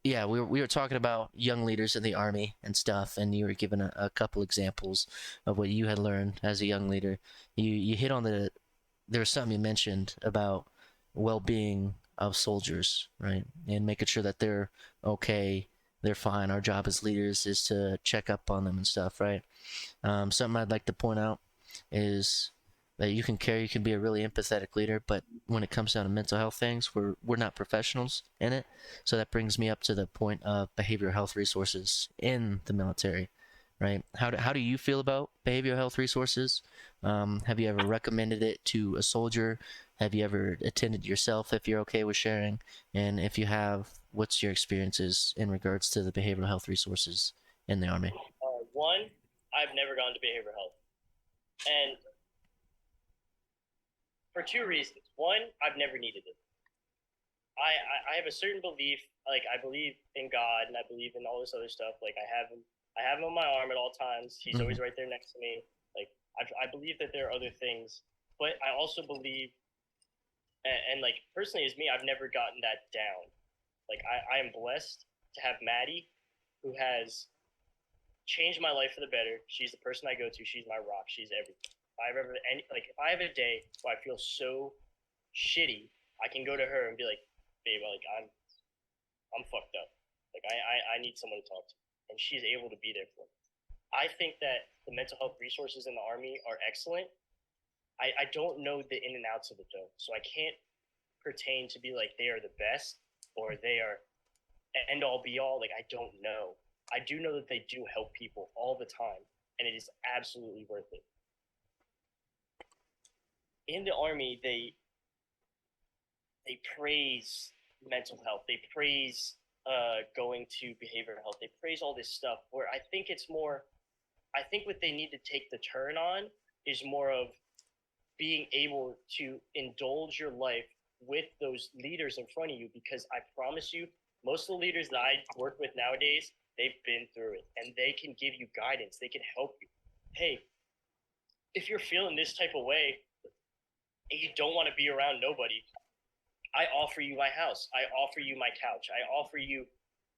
we were talking about young leaders in the Army and stuff, and you were given a couple examples of what you had learned as a young leader. You hit on there was something you mentioned about well-being of soldiers, right? And making sure that they're okay, they're fine. Our job as leaders is to check up on them and stuff, right? Something I'd like to point out is that you can be a really empathetic leader, but when it comes down to mental health things, we're not professionals in it. So that brings me up to the point of behavioral health resources in the military, right? How do you feel about behavioral health resources? Have you ever recommended it to a soldier? Have you ever attended yourself, if you're okay with sharing? And if you have, what's your experiences in regards to the behavioral health resources in the Army? One, I've never gone to behavioral health. And for two reasons. One, I've never needed it. I have a certain belief, like I believe in God and I believe in all this other stuff. Like I have him on my arm at all times. He's always right there next to me. Like I believe that there are other things, but I also believe And like personally, as me, I've never gotten that down. Like I am blessed to have Maddie, who has changed my life for the better. She's the person I go to. She's my rock. She's everything. If I have a day where I feel so shitty, I can go to her and be like, babe, like I'm fucked up. Like I need someone to talk to, and she's able to be there for me. I think that the mental health resources in the Army are excellent. I don't know the in and outs of it though, so I can't pertain to be like they are the best or they are end all be all. Like I don't know. I do know that they do help people all the time, and it is absolutely worth it. In the Army, they praise mental health. They praise going to behavioral health. They praise all this stuff. Where I think it's more, I think what they need to take the turn on is more of being able to indulge your life with those leaders in front of you. Because I promise you, most of the leaders that I work with nowadays, they've been through it and they can give you guidance. They can help you. Hey, if you're feeling this type of way and you don't want to be around nobody, I offer you my house. I offer you my couch. I offer you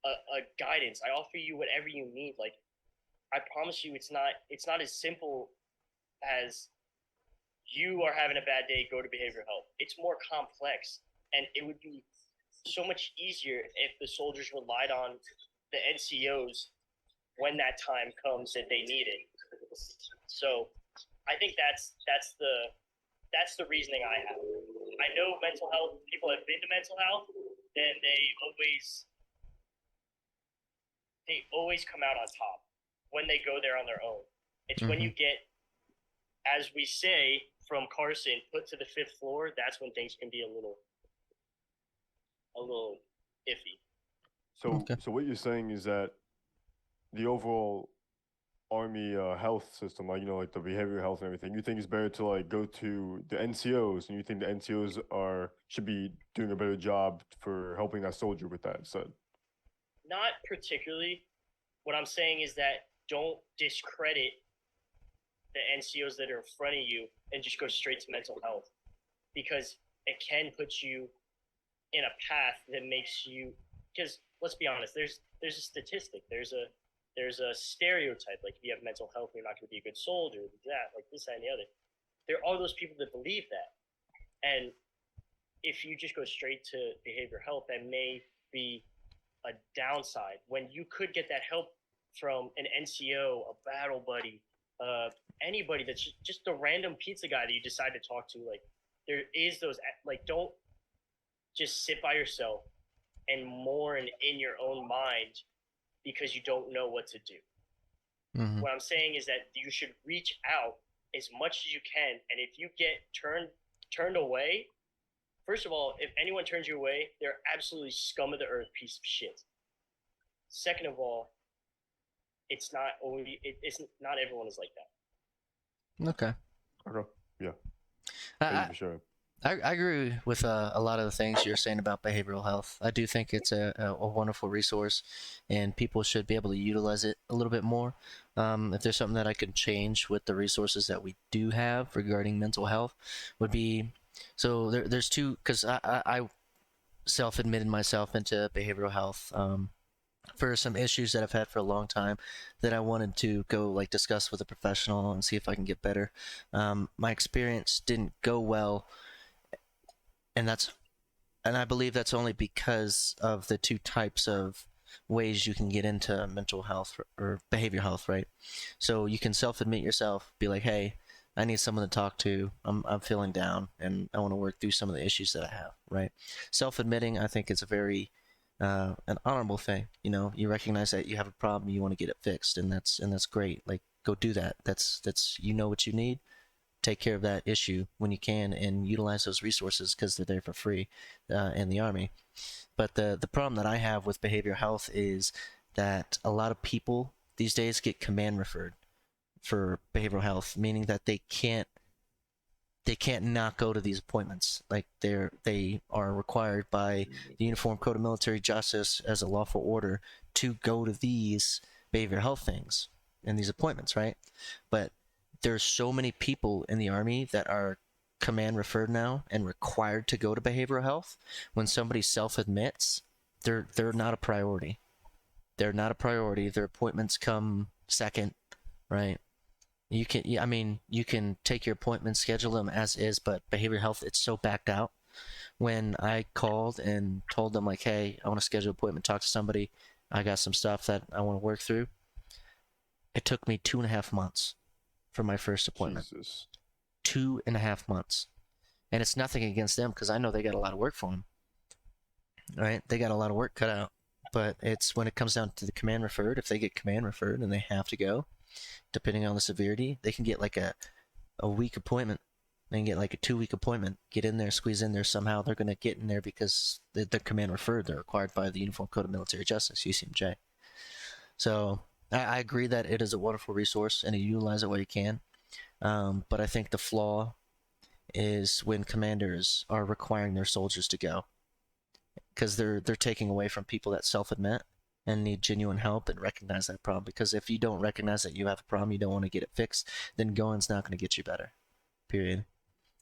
a guidance. I offer you whatever you need. Like, I promise you, it's not as simple as you are having a bad day, go to behavioral health. It's more complex, and it would be so much easier if the soldiers relied on the NCOs when that time comes that they need it. So, I think that's the reasoning I have. I know mental health, people have been to mental health, then they always come out on top when they go there on their own. It's when you get, as we say, from Carson, put to the 5th floor, that's when things can be a little iffy. So what you're saying is that the overall Army health system, like like the behavioral health and everything, you think it's better to like go to the NCOs, and you think the NCOs should be doing a better job for helping that soldier with that instead? Not particularly. What I'm saying is that don't discredit the NCOs that are in front of you and just go straight to mental health, because it can put you in a path that makes you. Because let's be honest, there's a statistic, there's a stereotype. Like, if you have mental health, you're not going to be a good soldier. That, like this, that, and the other. There are those people that believe that, and if you just go straight to behavioral health, that may be a downside when you could get that help from an NCO, a battle buddy, anybody that's just a random pizza guy that you decide to talk to. Like, there is those, like, don't just sit by yourself and mourn in your own mind because you don't know what to do. What I'm saying is that you should reach out as much as you can, and if you get turned away, first of all, if anyone turns you away, they're absolutely scum of the earth piece of shit. Second of all, it's not everyone is like that. Okay. Yeah. I, For sure. I agree with a lot of the things you're saying about behavioral health. I do think it's a wonderful resource, and people should be able to utilize it a little bit more. If there's something that I could change with the resources that we do have regarding mental health, would be, so there's two, because I self-admitted myself into behavioral health for some issues that I've had for a long time that I wanted to go like discuss with a professional and see if I can get better. My experience didn't go well, and I believe that's only because of the two types of ways you can get into mental health or behavioral health, right? So you can self-admit yourself, be like, hey, I need someone to talk to. I'm feeling down and I want to work through some of the issues that I have, right? Self-admitting, I think, is a very an honorable thing. You recognize that you have a problem, you want to get it fixed, and that's great. Like, go do that. That's what you need. Take care of that issue when you can, and utilize those resources because they're there for free in the Army. But the problem that I have with behavioral health is that a lot of people these days get command referred for behavioral health, meaning that they can't not go to these appointments. Like, they are required by the Uniform Code of Military Justice as a lawful order to go to these behavioral health things and these appointments, right? But there's so many people in the Army that are command referred now and required to go to behavioral health, when somebody self-admits, they're not a priority. They're not a priority. Their appointments come second, right? You can take your appointments, schedule them as is, but behavioral health, it's so backed out. When I called and told them, like, hey, I want to schedule an appointment, talk to somebody, I got some stuff that I want to work through, it took me 2.5 months for my first appointment. Jesus. 2.5 months. And it's nothing against them, because I know they got a lot of work for them. Right? They got a lot of work cut out. But it's when it comes down to the command referred, if they get command referred and they have to go, depending on the severity, they can get like a week appointment. They can get like a 2-week appointment. Get in there, squeeze in there somehow. They're going to get in there because they're command referred. They're required by the Uniform Code of Military Justice, UCMJ. So I agree that it is a wonderful resource and you utilize it where you can. But I think the flaw is when commanders are requiring their soldiers to go, because they're taking away from people that self-admit and need genuine help and recognize that problem. Because if you don't recognize that you have a problem, you don't want to get it fixed, then going's not going to get you better, period.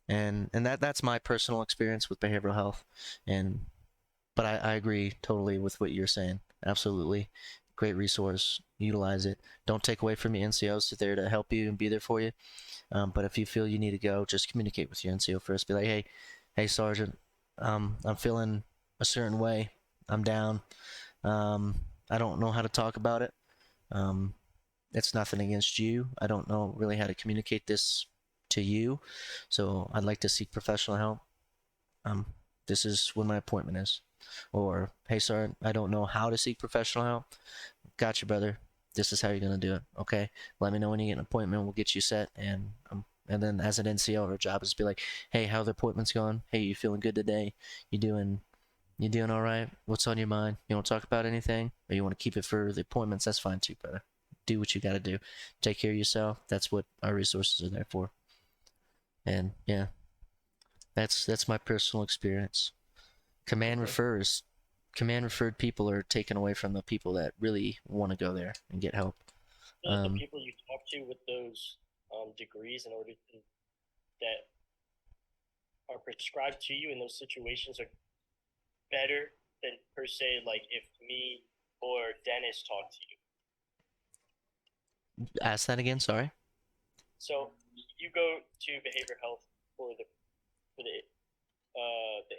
And that's my personal experience with behavioral health. But I agree totally with what you're saying. Absolutely. Great resource. Utilize it. Don't take away from your NCOs. They're there to help you and be there for you. But if you feel you need to go, just communicate with your NCO first. Be like, hey, Sergeant, I'm feeling a certain way. I'm down. I don't know how to talk about it. It's nothing against you. I don't know really how to communicate this to you. So I'd like to seek professional help. This is when my appointment is. Or, hey, Sergeant, I don't know how to seek professional help. Gotcha, brother. This is how you're going to do it. Okay? Let me know when you get an appointment. We'll get you set. And then as an NCO, our job is to be like, hey, how the appointment's going? Hey, you feeling good today? You doing all right? What's on your mind? You want to talk about anything? Or you want to keep it for the appointments? That's fine too, brother. Do what you got to do. Take care of yourself. That's what our resources are there for. And yeah, that's my personal experience. Command referred people are taken away from the people that really want to go there and get help. The people you talk to with those degrees in order to, that are prescribed to you in those situations are better than per se like if me or Dennis talked to you. Ask that again. Sorry. So you go to behavioral health for the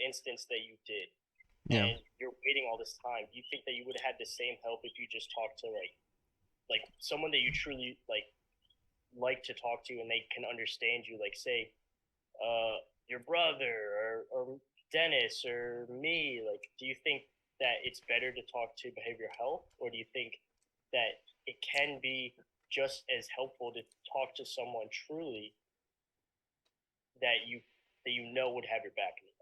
instance that you did, yeah. And you're waiting all this time. Do you think that you would have had the same help if you just talked to like someone that you truly like to talk to and they can understand you, like say your brother or Dennis or me? Like, do you think that it's better to talk to behavioral health, or do you think that it can be just as helpful to talk to someone truly that you would have your back in the day?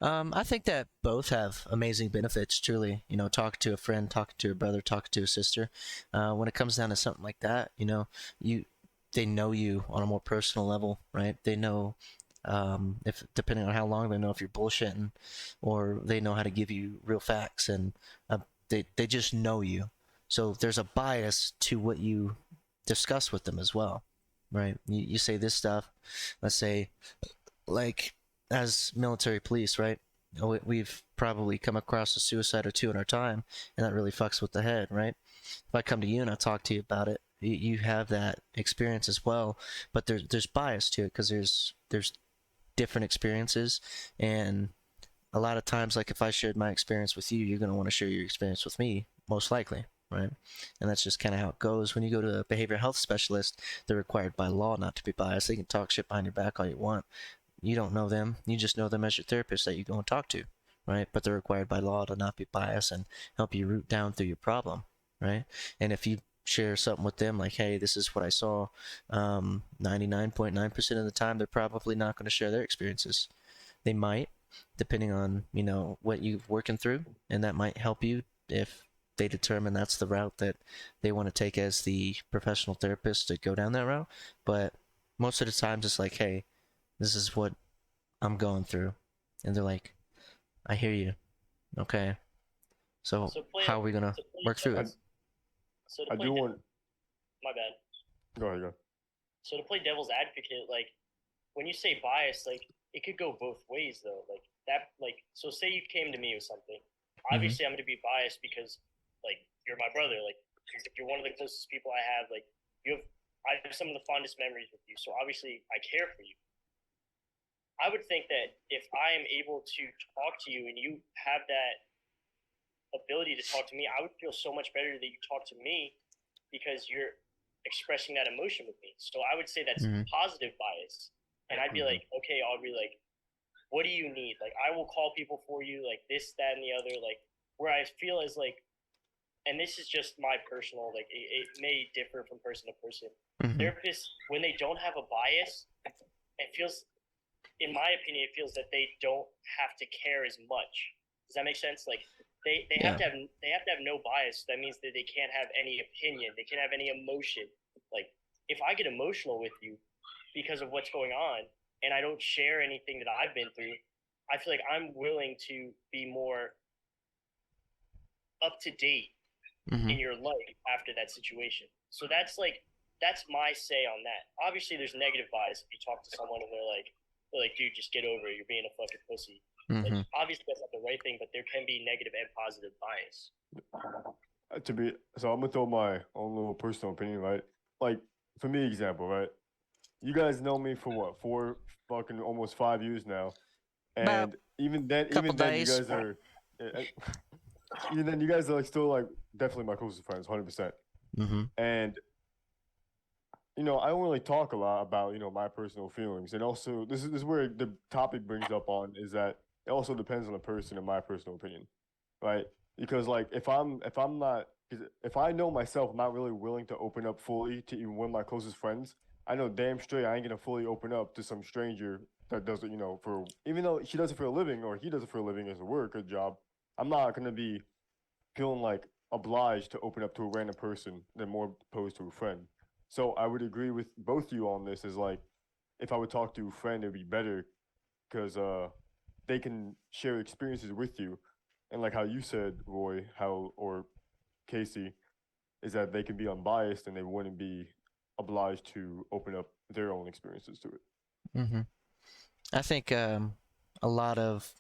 I think that both have amazing benefits, truly. Talking to a friend, talking to a brother, talking to a sister. When it comes down to something like that, they know you on a more personal level, right? They know, if depending on how long, they know if you're bullshitting, or they know how to give you real facts, and they just know you. So there's a bias to what you discuss with them as well, right? You say this stuff, let's say, like, as military police, right? We've probably come across a suicide or two in our time, and that really fucks with the head, right? If I come to you and I talk to you about it, you have that experience as well, but there's bias to it because there's different experiences, and a lot of times, like if I shared my experience with you, you're going to want to share your experience with me, most likely, right? And that's just kind of how it goes. When you go to a behavioral health specialist, they're required by law not to be biased. They can talk shit behind your back all you want. You don't know them. You just know them as your therapist that you go and talk to, right? But they're required by law to not be biased and help you root down through your problem, right? And if you share something with them like, hey, this is what I saw, 99.9% of the time, they're probably not going to share their experiences. They might, depending on, what you're working through, and that might help you if they determine that's the route that they want to take as the professional therapist, to go down that route. But most of the times it's like, hey, this is what I'm going through. And they're like, I hear you. Okay. So how are we going to work through it? I do want... My bad. Go ahead. So to play devil's advocate, like, when you say bias, like it could go both ways though. Like that, like so. Say you came to me with something. Obviously, I'm going to be biased because like you're my brother. Like you're one of the closest people I have. Like I have some of the fondest memories with you. So obviously, I care for you. I would think that if I am able to talk to you and you have that ability to talk to me, I would feel so much better that you talk to me because you're expressing that emotion with me. So I would say that's positive bias. And I'd be like, okay, Aubrey, like, what do you need? Like, I will call people for you, like this, that, and the other. Like, where I feel is like, and this is just my personal, like, it may differ from person to person. Therapists, when they don't have a bias, it feels, in my opinion, it feels that they don't have to care as much. Does that make sense? Like, they have to have no bias. That means that they can't have any opinion. They can't have any emotion. Like, if I get emotional with you because of what's going on, and I don't share anything that I've been through, I feel like I'm willing to be more up to date in your life after that situation. So that's my say on that. Obviously, there's negative bias if you talk to someone and they're like, dude, just get over it. You're being a fucking pussy. Like, obviously, that's not the right thing, but there can be negative and positive bias. So I'm gonna throw my own little personal opinion, right? Like for me, example, right? You guys know me for what, almost 5 years now, and even then, you guys are, even then, you guys are like still like definitely my closest friends, 100%. And I don't really talk a lot about my personal feelings, and also this is where the topic brings up on is that it also depends on the person, in my personal opinion, right? Because like if I know myself, I'm not really willing to open up fully to even one of my closest friends. I know damn straight I ain't gonna fully open up to some stranger that does it, for even though she does it for a living or he does it for a living as a work or job. I'm not gonna be feeling like obliged to open up to a random person than more opposed to a friend. So I would agree with both you on this. Is like if I would talk to a friend, it'd be better because they can share experiences with you, and like how you said, Roy, or Casey, is that they can be unbiased and they wouldn't be obliged to open up their own experiences to it. I think a lot of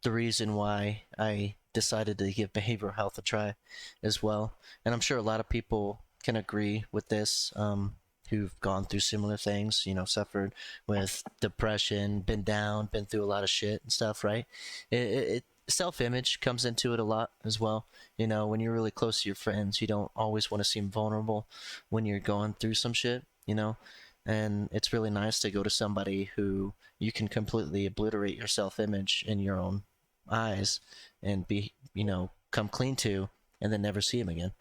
the reason why I decided to give behavioral health a try as well, and I'm sure a lot of people can agree with this, who've gone through similar things, suffered with depression, been down, been through a lot of shit and stuff, right? It self-image comes into it a lot as well. When you're really close to your friends, you don't always want to seem vulnerable when you're going through some shit, and it's really nice to go to somebody who you can completely obliterate your self-image in your own eyes and be, come clean to, and then never see him again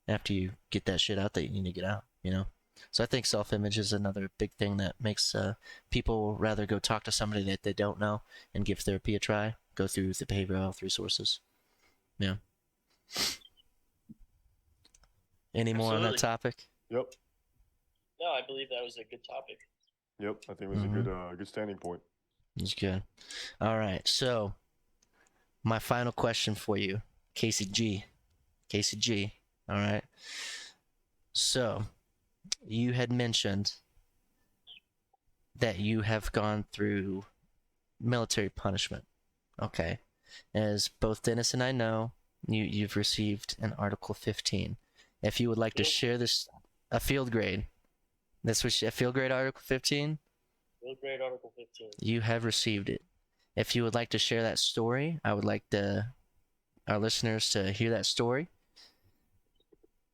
after you get that shit out that you need to get out, So I think self-image is another big thing that makes people rather go talk to somebody that they don't know and give therapy a try, go through the behavioral health resources. Yeah. Any more on that topic? Yep. No, I believe that was a good topic. Yep, I think it was a good standing point. It's good. All right, so my final question for you, Casey G. All right. So you had mentioned that you have gone through military punishment. Okay. As both Dennis and I know, you've received an Article 15. If you would like to share this, a field grade. This was a field grade Article 15? Field grade Article 15. You have received it. If you would like to share that story, I would like our listeners to hear that story.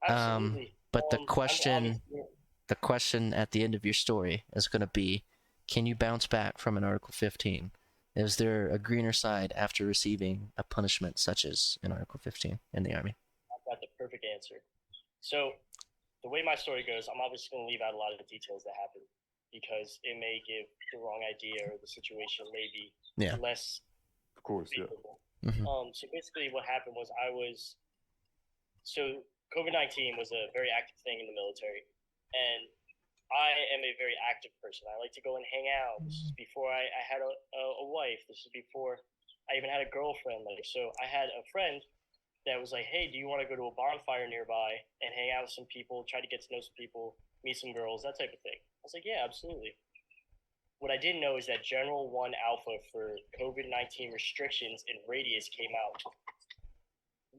Absolutely. But the question at the end of your story is going to be, can you bounce back from an Article 15? Is there a greener side after receiving a punishment such as an Article 15 in the Army? I've got the perfect answer. So the way my story goes, I'm obviously going to leave out a lot of the details that happen because it may give the wrong idea or the situation may be less. Of course, favorable. So basically what happened was COVID-19 was a very active thing in the military, and I am a very active person. I like to go and hang out. This is before I had a wife. This is before I even had a girlfriend. So I had a friend that was like, hey, do you want to go to a bonfire nearby and hang out with some people, try to get to know some people, meet some girls, that type of thing? I was like, yeah, absolutely. what I didn't know is that General 1 Alpha for COVID-19 restrictions and radius came out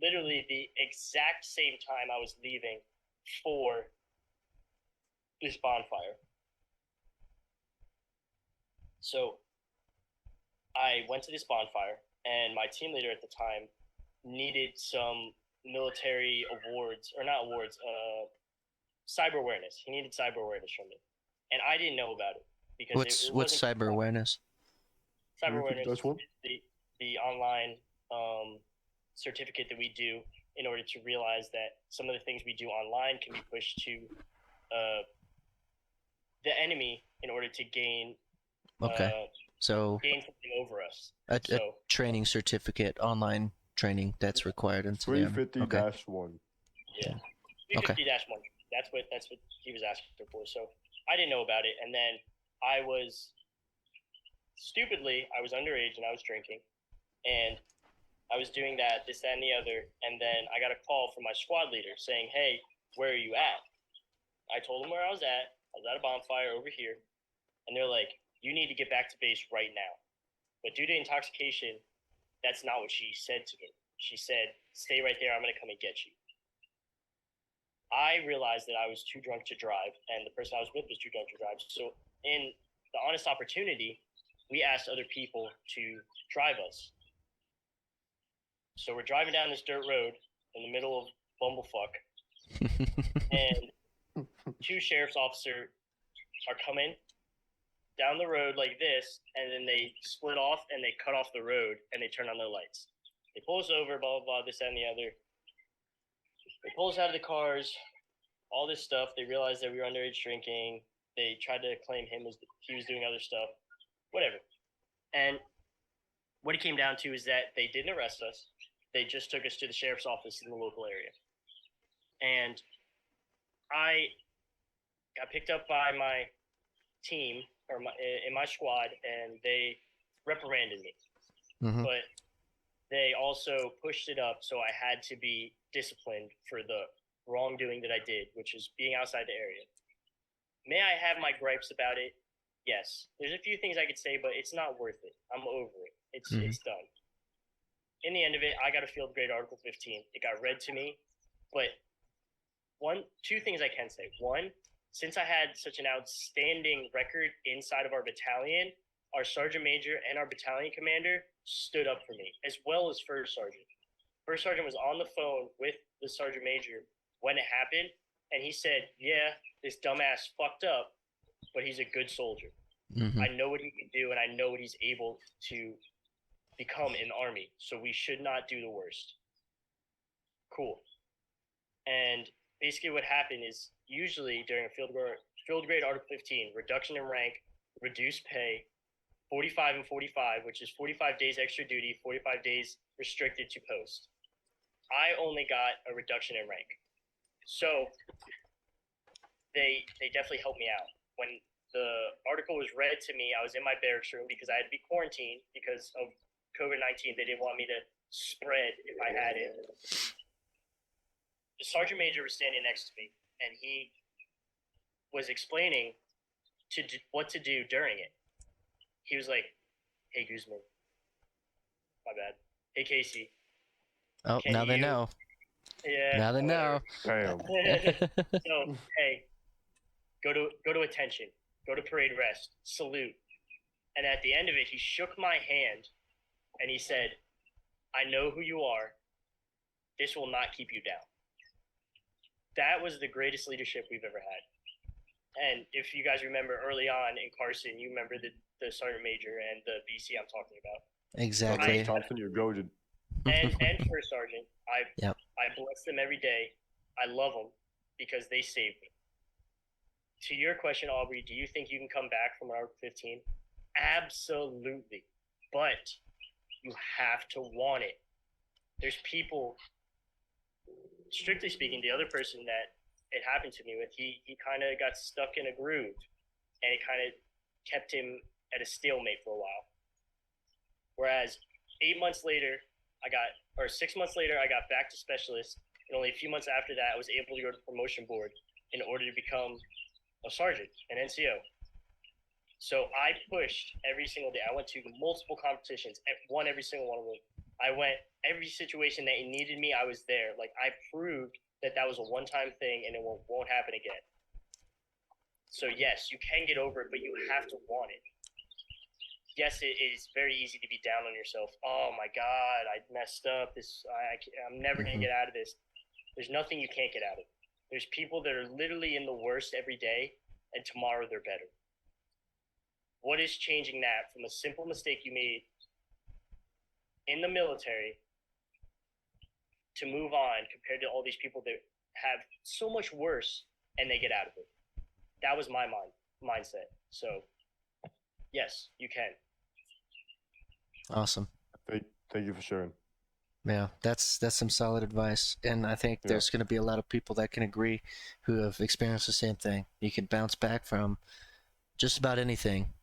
literally the exact same time I was leaving for this bonfire. So I went to this bonfire, and my team leader at the time needed some military awards, or not awards, cyber awareness. He needed cyber awareness from me, and I didn't know about it because what's cyber awareness? Cyber awareness is the online certificate that we do in order to realize that some of the things we do online can be pushed to the enemy in order to gain so gain something over us. A training certificate, online training that's required into 350-1. Yeah. 350-1. That's what he was asking for. So I didn't know about it, and then I was underage and I was drinking, and I was doing that, this, that, and the other, and then I got a call from my squad leader saying, "Hey, where are you at?" I told him where I was at. I was at a bonfire over here, and they're like, "You need to get back to base right now." But due to intoxication, that's not what she said to me. She said, "Stay right there. I'm going to come and get you." I realized that I was too drunk to drive, and the person I was with was too drunk to drive. So in the honest opportunity, we asked other people to drive us. So we're driving down this dirt road in the middle of Bumblefuck, and two sheriff's officers are coming down the road like this, and then they split off and they cut off the road and they turn on their lights. They pull us over, blah, blah, blah, this, that, and the other. They pull us out of the cars, all this stuff. They realized that we were underage drinking. They tried to claim he was doing other stuff, whatever. And what it came down to is that they didn't arrest us. They just took us to the sheriff's office in the local area. And I got picked up by my team in my squad, and they reprimanded me. Mm-hmm. But they also pushed it up, so I had to be disciplined for the wrongdoing that I did, which is being outside the area. May I have my gripes about it? Yes. There's a few things I could say, but it's not worth it. I'm over it. It's done. In the end of it, I got a field grade Article 15. It got read to me, but two things I can say. One, since I had such an outstanding record inside of our battalion, our sergeant major and our battalion commander stood up for me, as well as first sergeant. First sergeant was on the phone with the sergeant major when it happened, and he said, "Yeah, this dumbass fucked up, but he's a good soldier. Mm-hmm. I know what he can do, and I know what he's able to become in the Army, so we should not do the worst." Cool. And basically what happened is, usually during a field grade Article 15, reduction in rank, reduced pay, 45 and 45, which is 45 days extra duty, 45 days restricted to post. I only got a reduction in rank. So they definitely helped me out. When the article was read to me, I was in my barracks room because I had to be quarantined because of COVID-19. They didn't want me to spread if I had it. The sergeant major was standing next to me, and he was explaining what to do during it. He was like, "Hey, Guzman. My bad. Hey, Casey. Oh, now they know. Yeah. Now they know. Damn. So, hey, go to attention. Go to parade rest. Salute." And at the end of it, he shook my hand, and he said, "I know who you are. This will not keep you down." That was the greatest leadership we've ever had. And if you guys remember early on in Carson, you remember the sergeant major and the BC I'm talking about. Exactly. Thompson, you're goated. And first sergeant, I bless them every day. I love them because they saved me. To your question, Aubrey, do you think you can come back from Article 15? Absolutely. But you have to want it. There's people, strictly speaking, the other person that it happened to me with, he kind of got stuck in a groove, and it kind of kept him at a stalemate for a while. Whereas 6 months later, I got back to specialist, and only a few months after that, I was able to go to the promotion board in order to become a sergeant, an NCO. So I pushed every single day. I went to multiple competitions, won every single one of them. I went every situation that it needed me. I was there. Like I proved that was a one-time thing and it won't happen again. So yes, you can get over it, but you have to want it. Yes, it is very easy to be down on yourself. Oh my God, I messed up. I'm never gonna get out of this. There's nothing you can't get out of. There's people that are literally in the worst every day, and tomorrow they're better. What is changing that from a simple mistake you made in the military to move on compared to all these people that have so much worse and they get out of it? That was my mindset. So, yes, you can. Awesome. Thank you for sharing. Yeah, that's some solid advice, and I think there's going to be a lot of people that can agree who have experienced the same thing. You can bounce back from just about anything,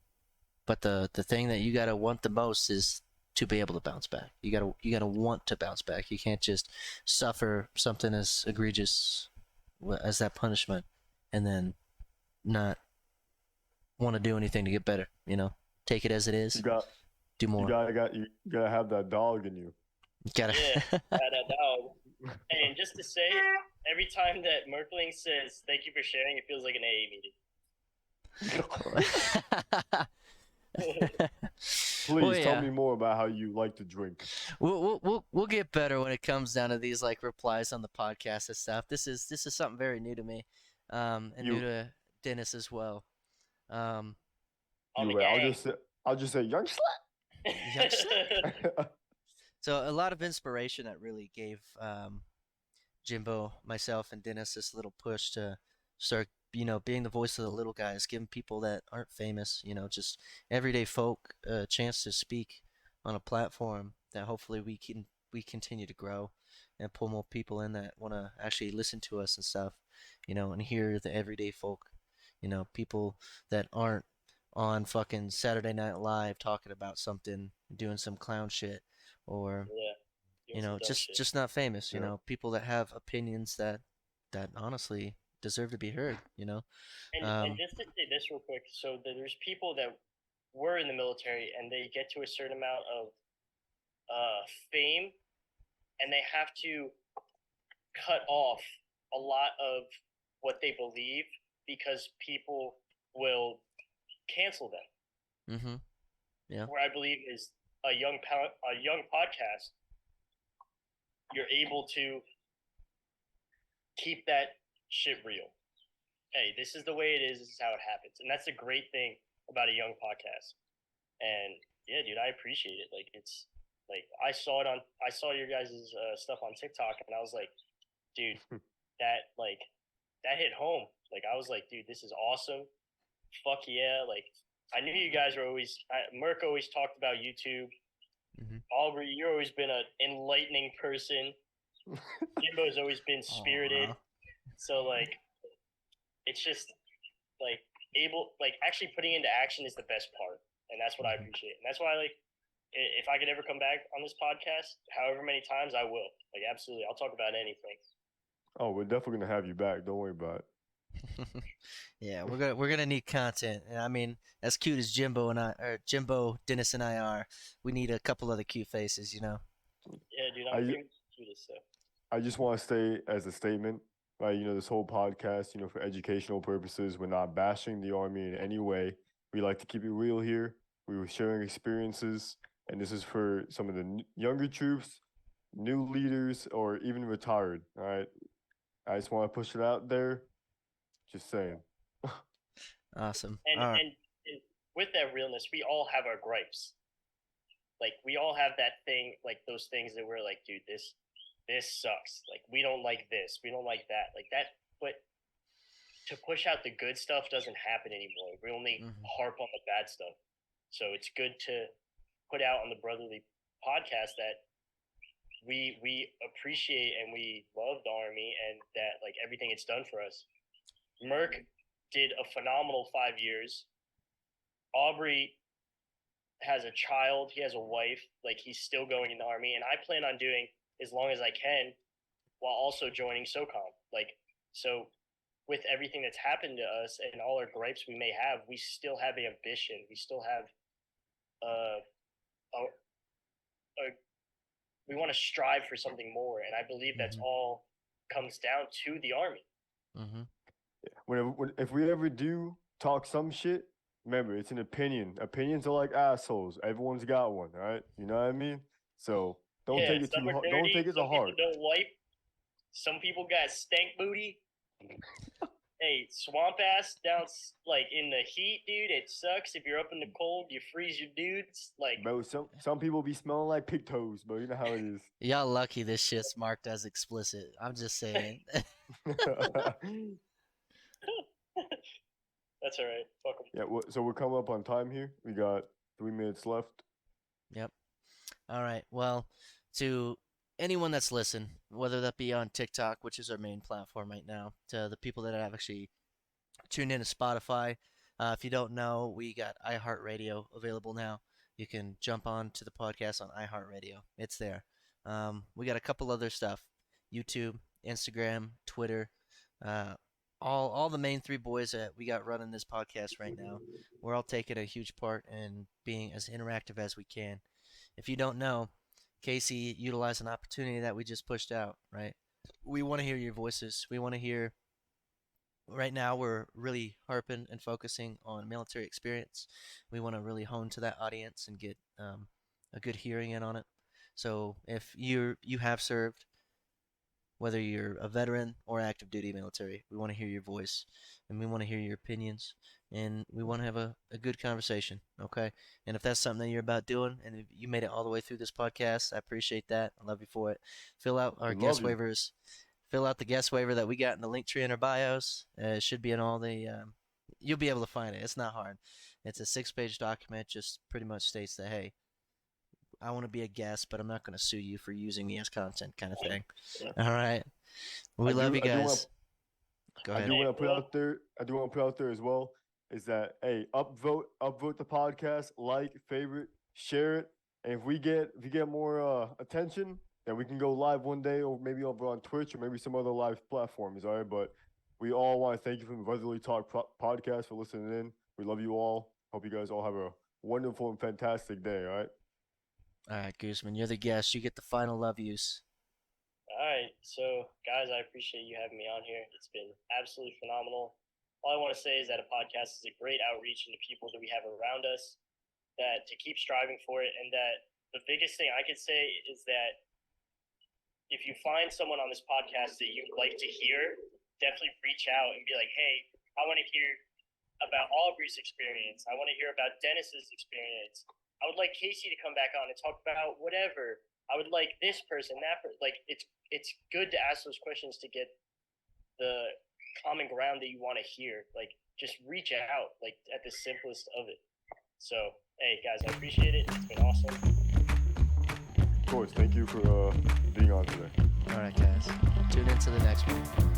but the thing that you got to want the most is to be able to bounce back. You got to want to bounce back. You can't just suffer something as egregious as that punishment and then not want to do anything to get better, Take it as it is. Do more. You gotta have that dog in you. Gotta. Yeah, that dog. And just to say, every time that Merkling says thank you for sharing, it feels like an AA meeting. Please tell me more about how you like to drink. We'll get better when it comes down to these like replies on the podcast and stuff. This is something very new to me, and new to Dennis as well. I'll just say young slut. Young slut. So a lot of inspiration that really gave Jimbo, myself, and Dennis this little push to start, being the voice of the little guys, giving people that aren't famous, just everyday folk a chance to speak on a platform that hopefully we continue to grow and pull more people in that want to actually listen to us and stuff, and hear the everyday folk, people that aren't on fucking Saturday Night Live talking about something, doing some clown shit, or just not famous. People that have opinions that honestly deserve to be heard. And just to say this real quick, so there's people that were in the military and they get to a certain amount of fame, and they have to cut off a lot of what they believe because people will cancel them. Mm-hmm. Yeah. Where I believe is a young podcast, you're able to keep that shit real. Hey, this is the way it is. This is how it happens, and that's a great thing about a young podcast. And yeah, dude, I appreciate it. Like it's like I saw your guys' stuff on TikTok, and I was like, dude, that hit home. Like I was like, dude, this is awesome. Fuck yeah! Like I knew you guys were always. Merc always talked about YouTube. Mm-hmm. Aubrey, you've always been an enlightening person. Jimbo's always been spirited. Aww. So like, it's just like actually putting into action is the best part, and that's what I appreciate. And that's why if I could ever come back on this podcast, however many times, I will. Like absolutely, I'll talk about anything. Oh, we're definitely gonna have you back. Don't worry about it. Yeah, we're gonna need content, and I mean, as cute as Jimbo, Dennis, and I are, we need a couple other cute faces, Yeah, dude, I'm pretty cutest, so. I just want to say as a statement, like this whole podcast, for educational purposes, we're not bashing the Army in any way. We like to keep it real here. We were sharing experiences, and this is for some of the younger troops, new leaders, or even retired. All right, I just want to push it out there. Just saying. Awesome. And with that realness, we all have our gripes. Like we all have that thing, like those things that we're like, dude, this sucks. Like we don't like this, we don't like that, like that. But to push out the good stuff doesn't happen anymore. We only harp on the bad stuff. So it's good to put out on the Brotherly podcast that we appreciate and we love the Army and that like everything it's done for us. Merc did a phenomenal 5 years. Aubrey has a child. He has a wife. Like he's still going in the Army, and I plan on doing as long as I can, while also joining SOCOM. Like so, with everything that's happened to us and all our gripes we may have, we still have ambition. We still have a we want to strive for something more, and I believe that's all comes down to the Army. If we ever do talk some shit, remember it's an opinion. Opinions are like assholes. Everyone's got one, all right? You know what I mean? So don't take it too hard. Don't take it to heart. Don't wipe. Some people got stank booty. Hey, swamp ass down like in the heat, dude. It sucks. If you're up in the cold, you freeze your dudes. Like, bro, some people be smelling like pig toes, but you know how it is. Y'all lucky this shit's marked as explicit. I'm just saying. That's all right. Fuck 'em. Yeah. So we're coming up on time here. We got 3 minutes left. Yep. All right. Well, to anyone that's listened, whether that be on TikTok, which is our main platform right now, to the people that have actually tuned in to Spotify. If you don't know, we got iHeartRadio available now. You can jump on to the podcast on iHeartRadio. It's there. We got a couple other stuff: YouTube, Instagram, Twitter. All the main 3 boys that we got running this podcast right now. We're all taking a huge part in being as interactive as we can. If you don't know, Casey utilized an opportunity that we just pushed out, right? We want to hear your voices. We want to hear, right now we're really harping and focusing on military experience. We want to really hone to that audience and get a good hearing in on it. So if you have served, whether you're a veteran or active duty military, we want to hear your voice and we want to hear your opinions and we want to have a good conversation, okay? And if that's something that you're about doing and if you made it all the way through this podcast, I appreciate that. I love you for it. Fill out our guest waivers. Fill out the guest waiver that we got in the link tree in our bios. It should be in all the you'll be able to find it. It's not hard. It's a 6-page document, just pretty much states that, hey, I want to be a guest, but I'm not going to sue you for using me as content, kind of thing. All right. We love you guys. Go ahead. I do want to put out there as well is that, hey, upvote the podcast, like, favorite, share it. And if we get more attention, then we can go live one day or maybe over on Twitch or maybe some other live platforms. All right. But we all want to thank you from the Brotherly Talk podcast for listening in. We love you all. Hope you guys all have a wonderful and fantastic day. All right. All right, Guzman, you're the guest. You get the final love yous. All right. So, guys, I appreciate you having me on here. It's been absolutely phenomenal. All I want to say is that a podcast is a great outreach into people that we have around us, that to keep striving for it, and that the biggest thing I could say is that if you find someone on this podcast that you'd like to hear, definitely reach out and be like, hey, I want to hear about Aubrey's experience. I want to hear about Dennis's experience. I would like Casey to come back on and talk about whatever. I would like this person, that person. Like, it's good to ask those questions to get the common ground that you want to hear. Like, just reach out, like, at the simplest of it. So, hey, guys, I appreciate it. It's been awesome. Of course. Thank you for being on today. All right, guys. Tune into the next one.